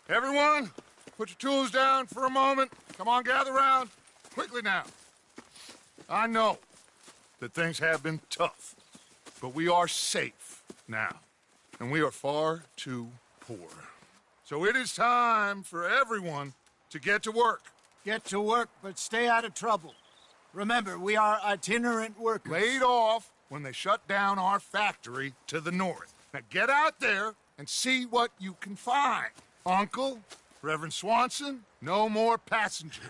everyone, put your tools down for a moment. Come on, gather round. Quickly now. I know that things have been tough, but we are safe now, and we are far too poor. So it is time for everyone to get to work. Get to work, but stay out of trouble. Remember, we are itinerant workers. Laid off when they shut down our factory to the north. Now get out there and see what you can find. Uncle, Reverend Swanson, no more passengers.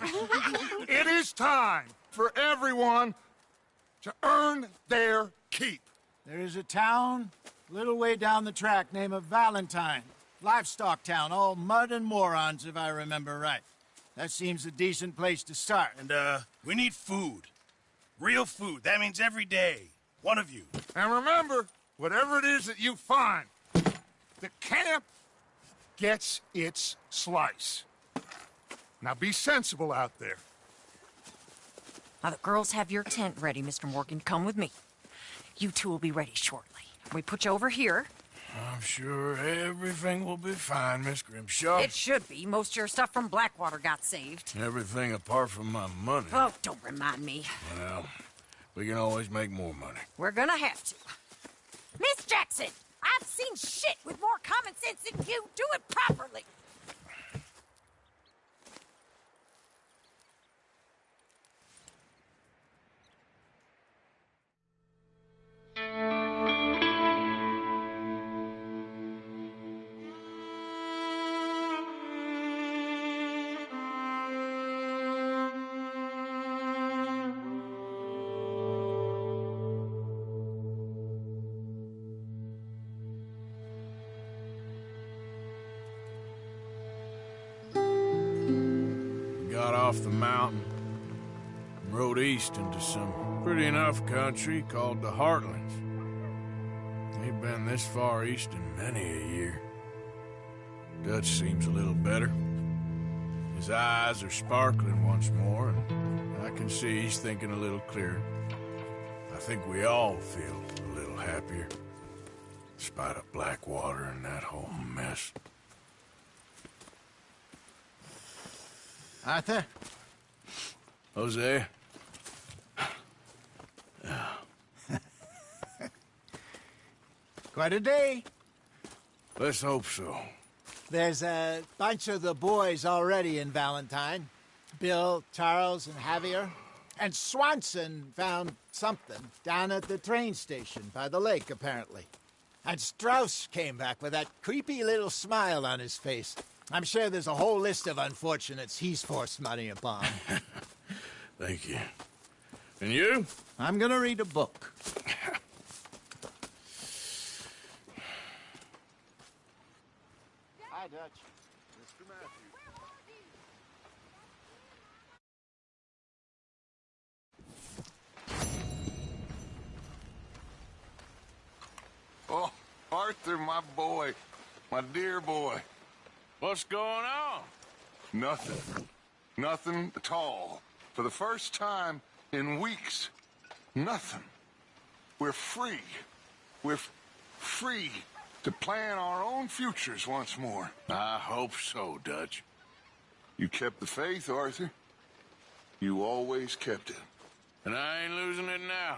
It is time for everyone to earn their keep. There is a town a little way down the track named Valentine. Livestock town, all mud and morons, if I remember right. That seems a decent place to start. And, we need food. Real food. That means every day. One of you. And remember, whatever it is that you find, the camp gets its slice. Now be sensible out there. Now, the girls have your tent ready, Mr. Morgan. Come with me. You two will be ready shortly. We put you over here. I'm sure everything will be fine, Miss Grimshaw. It should be. Most of your stuff from Blackwater got saved. Everything apart from my money. Oh, don't remind me. Well, we can always make more money. We're gonna have to. Miss Jackson, I've seen shit with more common sense than you. Do it properly. Off the mountain and rode east into some pretty enough country called the Heartlands. Ain't been this far east in many a year. Dutch seems a little better. His eyes are sparkling once more, and I can see he's thinking a little clearer. I think we all feel a little happier, in spite of Blackwater and that whole mess. Arthur? Jose? Quite a day. Let's hope so. There's a bunch of the boys already in Valentine. Bill, Charles, and Javier. And Swanson found something down at the train station by the lake, apparently. And Strauss came back with that creepy little smile on his face. I'm sure there's a whole list of unfortunates he's forced money upon. Thank you. And you? I'm gonna read a book. Hi, Dutch. Mr. Matthews. Oh, Arthur. Arthur, my boy. My dear boy. What's going on? Nothing. Nothing at all. For the first time in weeks. Nothing. We're free. We're free to plan our own futures once more. I hope so, Dutch. You kept the faith, Arthur. You always kept it. And I ain't losing it now.